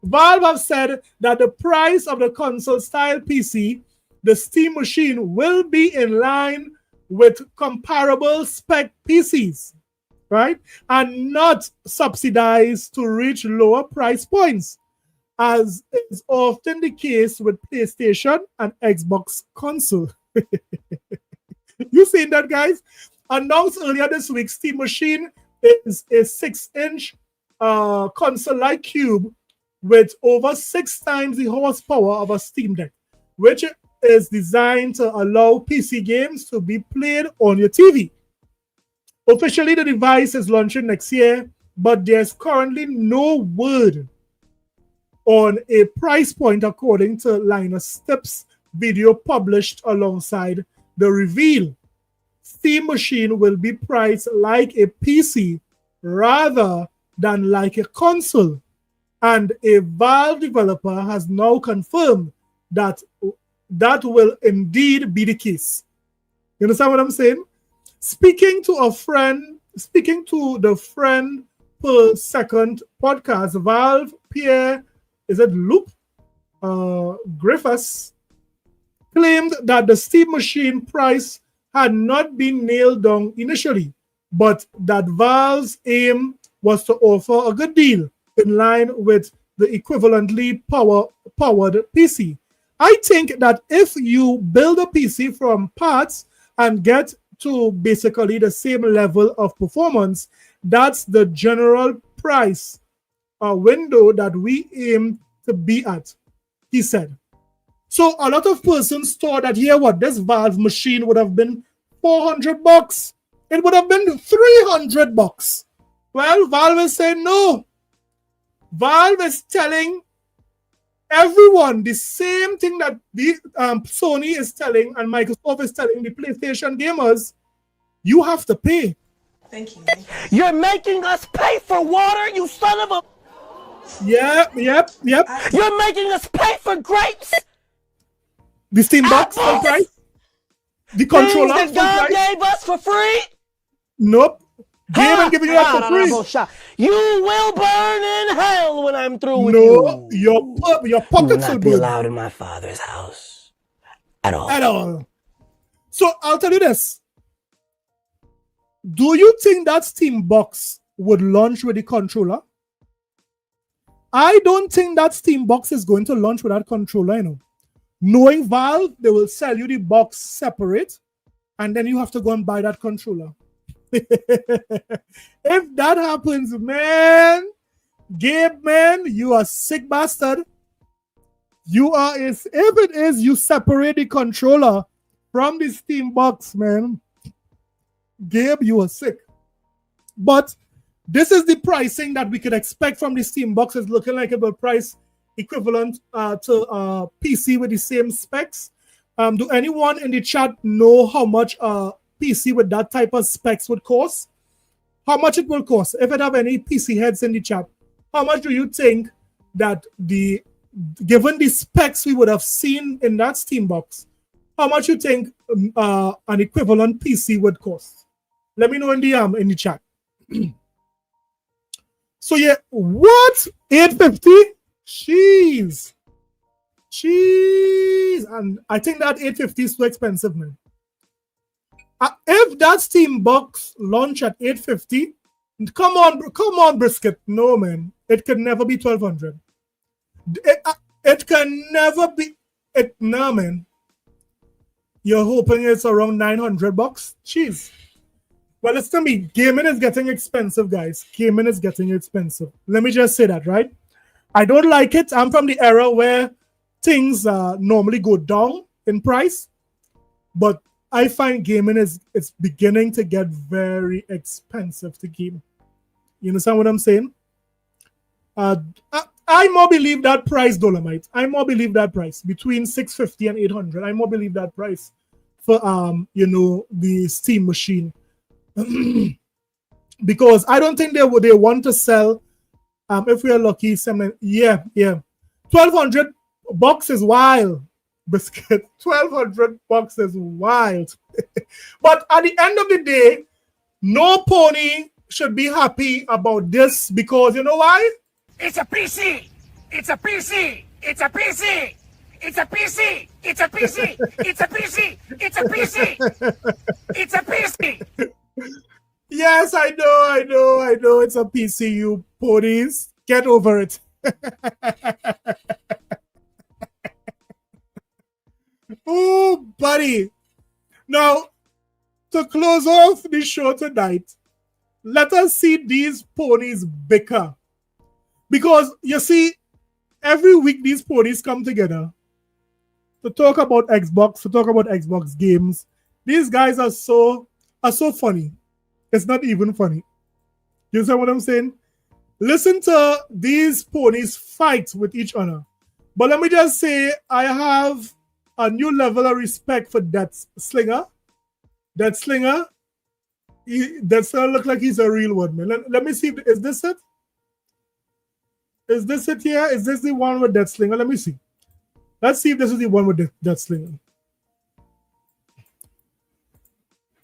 Valve have said that the price of the console-style PC, the Steam Machine, will be in line with comparable spec PCs, right? And not subsidized to reach lower price points, as is often the case with PlayStation and Xbox console. You seen that, guys? Announced earlier this week, Steam Machine is a 6-inch console-like cube with over 6 times the horsepower of a Steam Deck, which is designed to allow PC games to be played on your TV. Officially, the device is launching next year, but there's currently no word on a price point according to Linus Stipp's video published alongside the reveal. Steam Machine will be priced like a PC rather than like a console. And a Valve developer has now confirmed that that will indeed be the case. You understand what I'm saying? Speaking to the Friend Per Second podcast, Valve Pierre, is it Loop? Griffiths, claimed that the Steam machine price had not been nailed down initially, but that Valve's aim was to offer a good deal in line with the equivalently powered PC. I think that if you build a PC from parts and get to basically the same level of performance, that's the general price window that we aim to be at, he said. So a lot of persons thought that here what this Valve machine would have been $400. It would have been $300. Well, Valve is saying no. Valve is telling everyone the same thing that the Sony is telling and Microsoft is telling the PlayStation gamers. You have to pay. Thank you. You're making us pay for water, you son of a... Yep. You're making us pay for grapes. The Steam box full price. The controller Things that full God price. gave us for free. Nope. Game and giving you that for free. You will burn in hell when I'm through with No, you. your pockets will be burn. allowed in my father's house at all. At all. So I'll tell you this. Do you think that Steam box would launch with the controller? I don't think that Steam box is going to launch with that controller, you know. Knowing Valve, they will sell you the box separate, and then you have to go and buy that controller. If that happens, man, Gabe, man, you are sick bastard. You are, if it is, you separate the controller from the Steam box, man. Gabe, you are sick. But this is the pricing that we could expect from the Steam box. It's looking like it will price equivalent to PC with the same specs. Do anyone in the chat know how much PC with that type of specs would cost? How much it will cost? If it have any PC heads in the chat, how much do you think that given the specs we would have seen in that Steam box, how much you think an equivalent PC would cost? Let me know in the chat. So yeah, what? 850? Jeez. And I think that 850 is too expensive, man. If that Steam box launch at 850, come on, Brisket. No, man. It can never be 1200. It can never be. No, man. You're hoping it's around $900? Jeez. Well, listen to me. Gaming is getting expensive, guys. Gaming is getting expensive. Let me just say that, right? I don't like it. I'm from the era where things normally go down in price, but I find gaming it's beginning to get very expensive to game. You understand what I'm saying? I more believe that price, Dolomite. I more believe that price between 650 and 800. I more believe that price for the Steam machine. Because I don't think they want to sell. If we are lucky, $1,200 is wild, Biscuit. $1,200 is wild. But at the end of the day, no pony should be happy about this because you know why? It's a PC. It's a PC. It's a PC. It's a PC. It's a PC. It's a PC. It's a PC. It's a PC. Yes, I know. It's a PC, you ponies. Get over it. Oh, buddy. Now, to close off the show tonight, let us see these ponies bicker. Because, you see, every week these ponies come together to talk about Xbox games. These guys are so funny. It's not even funny. You understand what I'm saying? Listen to these ponies fight with each other. But let me just say, I have a new level of respect for Death Slinger. Death Slinger look like he's a real one, man. Let me see. Is this it? Is this it here? Is this the one with Death Slinger? Let me see. Let's see if this is the one with Death Slinger.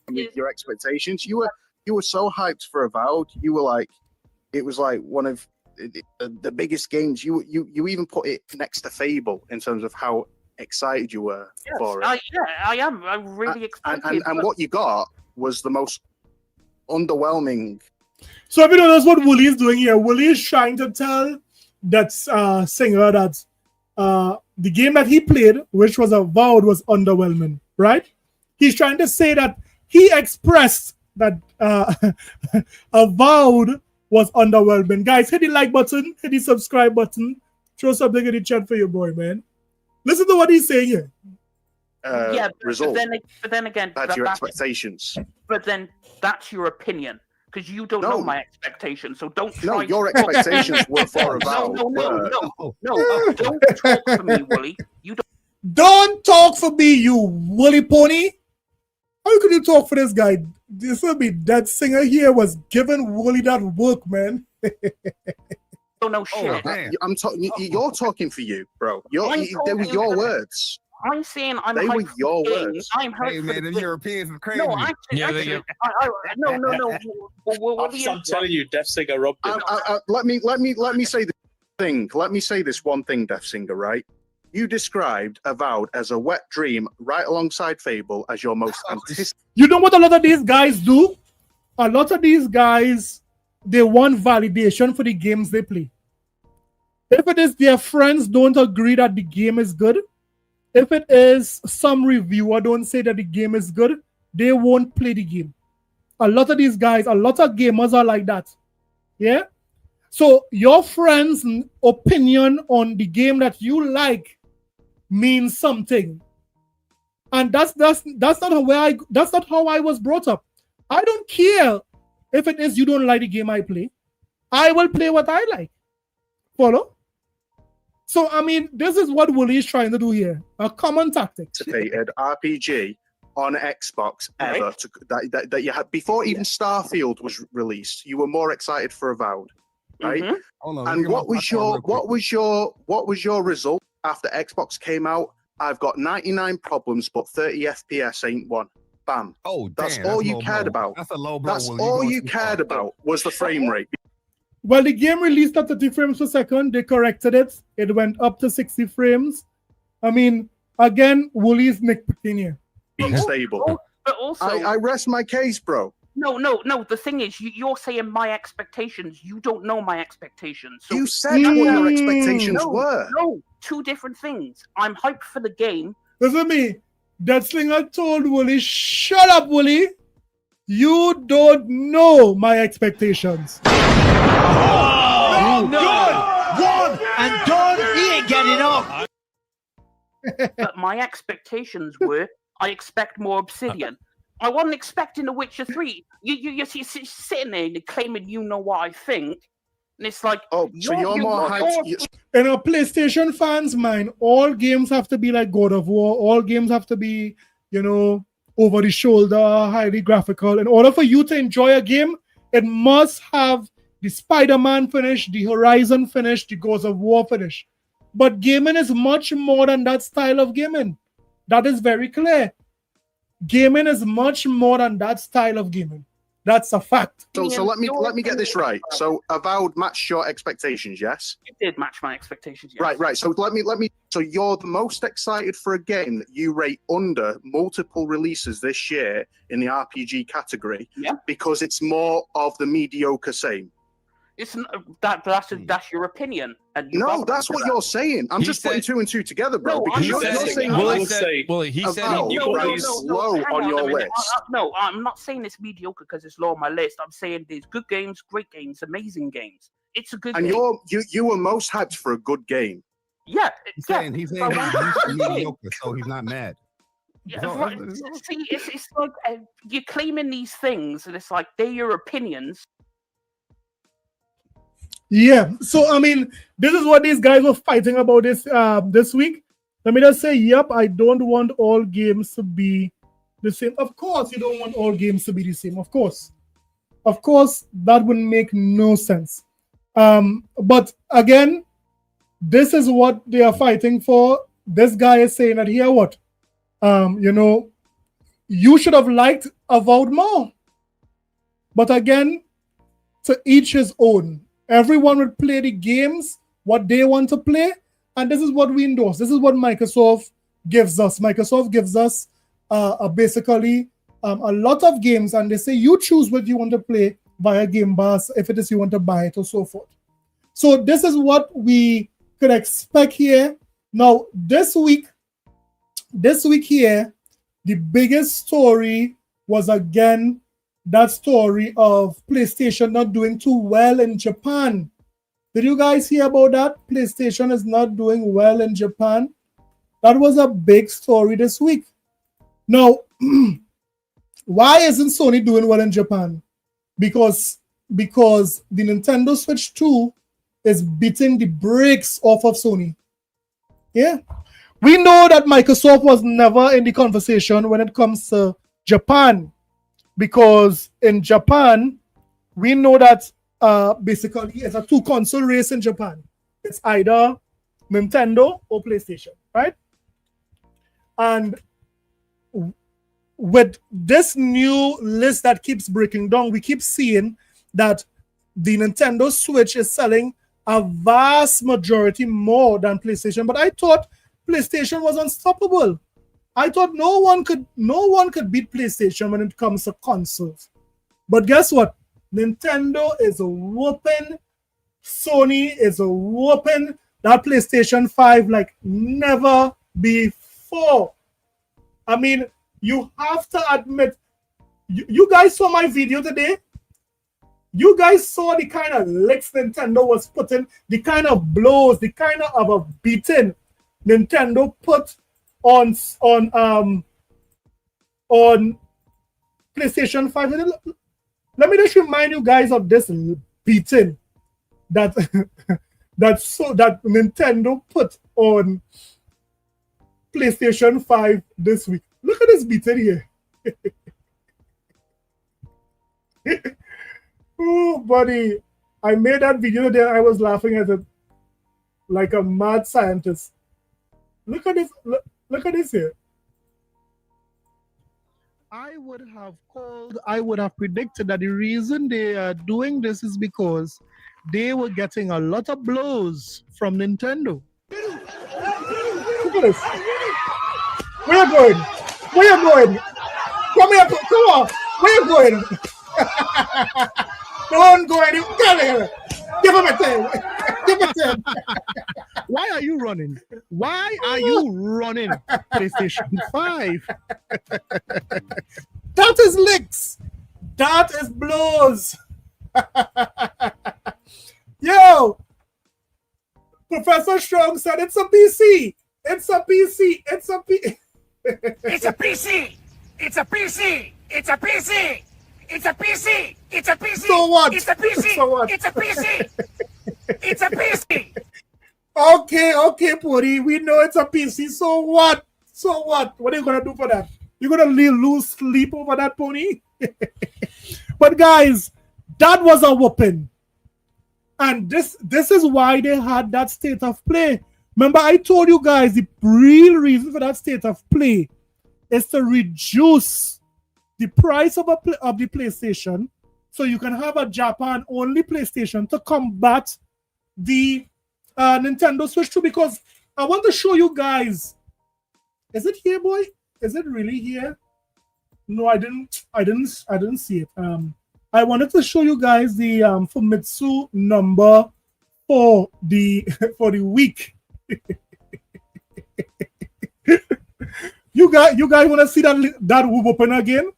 With your expectations, you were so hyped for Avowed. You were like, it was like one of the biggest games. You even put it next to Fable in terms of how excited you were for it. I am. I'm really excited. And what you got was the most underwhelming. So if you know that's what Wooly is doing here, Wooly is trying to tell that singer that the game that he played, which was Avowed, was underwhelming, right? He's trying to say that he expressed that Avowed was underwhelming. Guys, hit the like button, hit the subscribe button, throw something in the chat for your boy, man. Listen to what he's saying here. Result. But then again, That's your expectations. But then that's your opinion. Because you don't know my expectations, so don't try. No, your expectations were for Avowed. No, don't talk for me, Wooly. You don't talk for me, you woolly pony. How could you talk for this guy? This will be that singer here was giving Wooly that work, man. don't know shit. I'm talking. You're talking for you, bro. They were your words. I'm saying I'm. They were your game. words. I'm hey man, the Europeans are crazy. No, actually, no. I'm telling you, Death Singer robbed him. Let me say this thing. Let me say this one thing, Death Singer. Right? You described Avowed as a wet dream, right alongside Fable as your most anticipated. You know what a lot of these guys do? A lot of these guys, they want validation for the games they play. If it is their friends don't agree that the game is good, if it is some reviewer don't say that the game is good, they won't play the game. A lot of these guys, a lot of gamers are like that. Yeah? So your friend's opinion on the game that you like means something. And that's not how I was brought up. I don't care if it is you don't like the game I play. I will play what I like. Follow? So, I mean, this is what Wooly is trying to do here. A common tactic. RPG on Xbox ever that you had before even Starfield was released. You were more excited for Avowed, right? And what was your result after Xbox came out? I've got 99 problems, but 30 FPS ain't one. Bam. That's all you cared about. That's a low blow. That's all you cared about was the frame rate. Well, the game released at 30 frames per second. They corrected it. It went up to 60 frames. I mean, again, Wooly's nitpicking here. Being stable. But also, I rest my case, bro. No. The thing is, you're saying my expectations. You don't know my expectations. So you said what your expectations were. No, two different things. I'm hyped for the game. Listen to me. That slinger told Wooly, shut up, Wooly. You don't know my expectations. Oh, no. One and done. He ain't getting up. But my expectations were, I expect more Obsidian. I wasn't expecting The Witcher 3. You're sitting there and claiming you know what I think. And it's like, you're more hyped. In a PlayStation fans' mind, all games have to be like God of War. All games have to be, over the shoulder, highly graphical. In order for you to enjoy a game, it must have the Spider-Man finish, the Horizon finish, the God of War finish. But gaming is much more than that style of gaming. That is very clear. Gaming is much more than that style of gaming. That's a fact. So let me get this right. So Avowed matched your expectations, yes? It did match my expectations, yes. Right. So let me. So you're the most excited for a game that you rate under multiple releases this year in the RPG category, because it's more of the mediocre same. It's that's your opinion. And no, that's what you're saying. I'm just putting two and two together, bro. Because you're saying he said low on your list. No, I'm not saying it's mediocre because it's low on my list. I'm saying there's good games, great games, amazing games. It's a good game. And you were most hyped for a good game. Yeah. He's saying he's mediocre, so he's not mad. Yeah, see, it's like you're claiming these things, and it's like they're your opinions. Yeah, so I mean, this is what these guys were fighting about this week. Let me just say, yep, I don't want all games to be the same. Of course, you don't want all games to be the same. Of course, that would make no sense. But again, this is what they are fighting for. This guy is saying that here, what, you should have liked Avowed more. But again, to each his own. Everyone would play the games, what they want to play, and this is what we endorse. This is what Microsoft gives us. Microsoft gives us basically a lot of games, and they say you choose what you want to play via Game Pass, if it is you want to buy it or so forth. So this is what we could expect here. Now, this week here, the biggest story was again that story of PlayStation not doing too well in Japan. Did you guys hear about that? PlayStation is not doing well in Japan. That was a big story this week. Now, why isn't Sony doing well in Japan? Because the Nintendo Switch 2 is beating the brakes off of Sony. Yeah. We know that Microsoft was never in the conversation when it comes to Japan, because in Japan, we know that basically it's a two-console race in Japan. It's either Nintendo or PlayStation, right? And with this new list that keeps breaking down, we keep seeing that the Nintendo Switch is selling a vast majority more than PlayStation. But I thought PlayStation was unstoppable. I thought no one could beat PlayStation when it comes to consoles. But guess what? Nintendo is whooping. Sony is whooping that PlayStation 5 like never before. I mean, you have to admit, you guys saw my video today. You guys saw the kind of licks Nintendo was putting, the kind of blows, the kind of a beating Nintendo put on PlayStation 5. Let me just remind you guys of this beating that that Nintendo put on PlayStation 5 this week. Look at this beating here. Oh, buddy. I made that video today. I was laughing at it like a mad scientist. Look at this. Look at this here. I would have predicted that the reason they are doing this is because they were getting a lot of blows from Nintendo. Look at this. Where you going? Where you going? Come here. Come on. Where you going? Don't go anywhere. Get here. Give him a 10. Give him a 10. Why are you running? Why are you running PlayStation 5? That is licks. That is blows. Yo, Professor Strong said it's a PC. It's a PC. It's a PC. It's a PC. It's a PC. It's a PC. It's a PC. It's a PC. So what? It's a PC. So what? It's a PC. It's a PC. Okay, Puri. We know it's a PC. So what? So what? What are you gonna do for that? You're gonna lose sleep over that, Pony? But guys, that was a whooping. And this is why they had that state of play. Remember, I told you guys the real reason for that state of play is to reduce the price of the PlayStation, so you can have a Japan-only PlayStation to combat the Nintendo Switch 2. Because I want to show you guys. Is it here, boy? Is it really here? No, I didn't see it. I wanted to show you guys the Famitsu number for the week. You guys want to see that whooping again?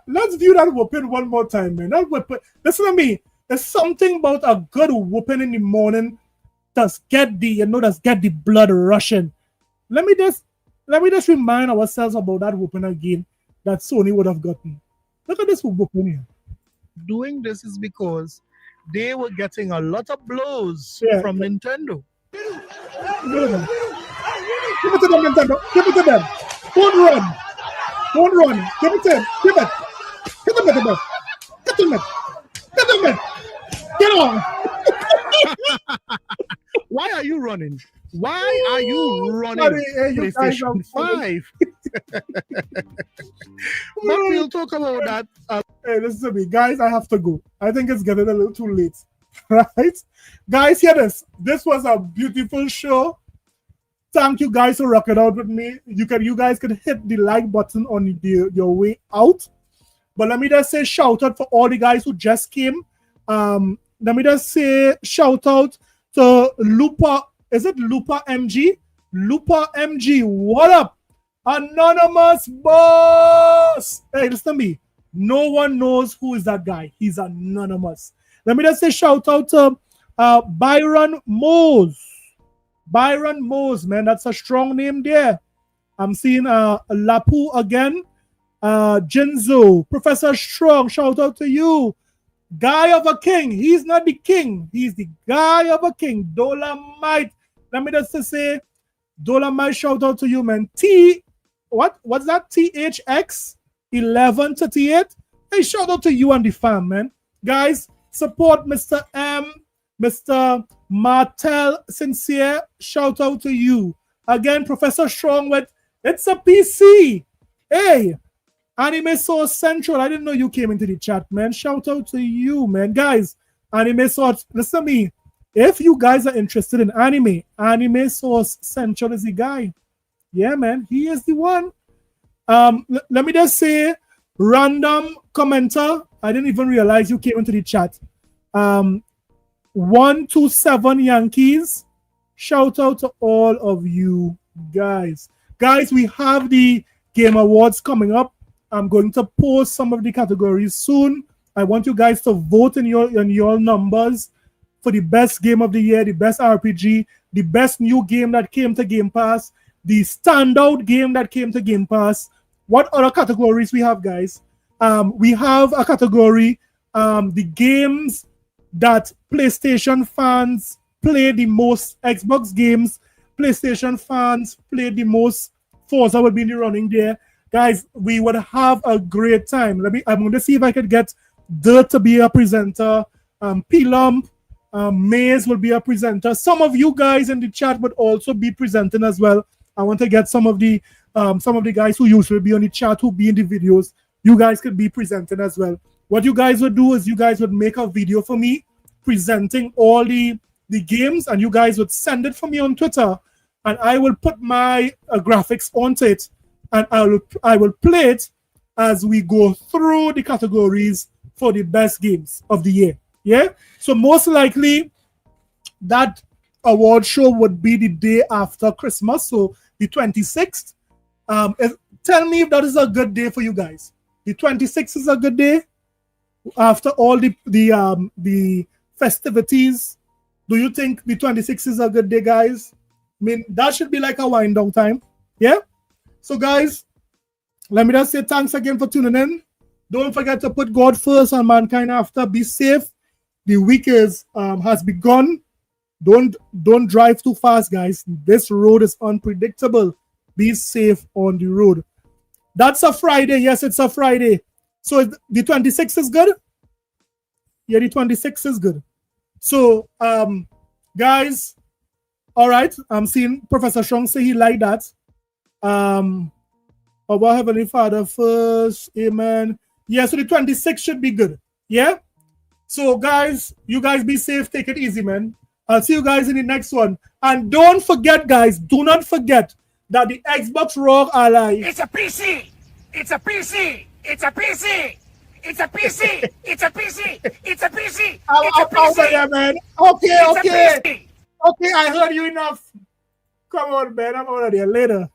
Let's view that whooping one more time, man. That whooping, listen to me. There's something about a good whooping in the morning that's get the blood rushing. Let me just remind ourselves about that whooping again that Sony would have gotten. Look at this whooping here. Doing this is because they were getting a lot of blows from Nintendo. Give it to them, Nintendo. Give it to them. Don't run. Don't run. Give it to them. Give it. Get them, Nintendo. Get them, get them. Get on. Why are you running? Why are you running PlayStation 5? But we'll talk about that. Hey, listen to me. Guys, I have to go. I think it's getting a little too late. Right? Guys, hear this. This was a beautiful show. Thank you guys for rocking out with me. You guys can hit the like button on your way out. But let me just say shout out for all the guys who just came. Let me just say shout out to Lupa. Is it Lupa MG? Lupa MG, what up? Anonymous boss. Hey, listen to me. No one knows who is that guy. He's anonymous. Let me just say shout out to Byron Mose. Byron Mose, man, that's a strong name there. I'm seeing Lapu again. Jinzo, Professor Strong, shout out to you. Guy of a king. He's not the king. He's the guy of a king. Dolomite. Let me just say, Dolomite, shout out to you, man. What's that? THX 1138. Hey, shout out to you and the fam, man. Guys, support Mr. M, Mr. Martel Sincere. Shout out to you. Again, Professor Strong with it's a PC. Hey, Anime Source Central. I didn't know you came into the chat, man. Shout out to you, man. Guys, Anime Source, listen to me. If you guys are interested in Anime Source Central is the guy. Yeah, man. He is the one. Let me just say, random commenter. I didn't even realize you came into the chat. 127 Yankees. Shout out to all of you guys. Guys, we have the Game Awards coming up. I'm going to post some of the categories soon. I want you guys to vote in your numbers for the best game of the year, the best RPG, the best new game that came to Game Pass, the standout game that came to Game Pass. What other categories we have, guys? We have a category, the games that PlayStation fans play the most, Xbox games, PlayStation fans play the most. Forza would be in the running there. Guys, we would have a great time. I'm going to see if I could get Dirt to be a presenter. P-Lump, Maze will be a presenter. Some of you guys in the chat would also be presenting as well. I want to get some of the guys who usually be on the chat, who be in the videos. You guys could be presenting as well. What you guys would do is you guys would make a video for me presenting all the games, and you guys would send it for me on Twitter, and I will put my graphics onto it, and I will play it as we go through the categories for the best games of the year. Yeah? So most likely that award show would be the day after Christmas, so the 26th. Tell me if that is a good day for you guys. The 26th is a good day after all the festivities. Do you think the 26th is a good day, guys? I mean, that should be like a wind down time. Yeah? So, guys, let me just say thanks again for tuning in. Don't forget to put God first and mankind after. Be safe. The week has begun. Don't drive too fast, guys. This road is unpredictable. Be safe on the road. That's a Friday. Yes, it's a Friday. So the 26th is good? Yeah, the 26th is good. So, guys, all right. I'm seeing Professor Strong say he liked that. Our Heavenly Father first. Amen. Yeah, so the 26th should be good. Yeah? So, guys, you guys be safe. Take it easy, man. I'll see you guys in the next one. And don't forget, guys, do not forget that the Xbox Rogue Ally. It's a PC! It's a PC! It's a PC! It's a PC! It's a PC! It's a PC! I'm out there, man. Okay. Okay, I heard you enough. Come on, man. I'm out of there later.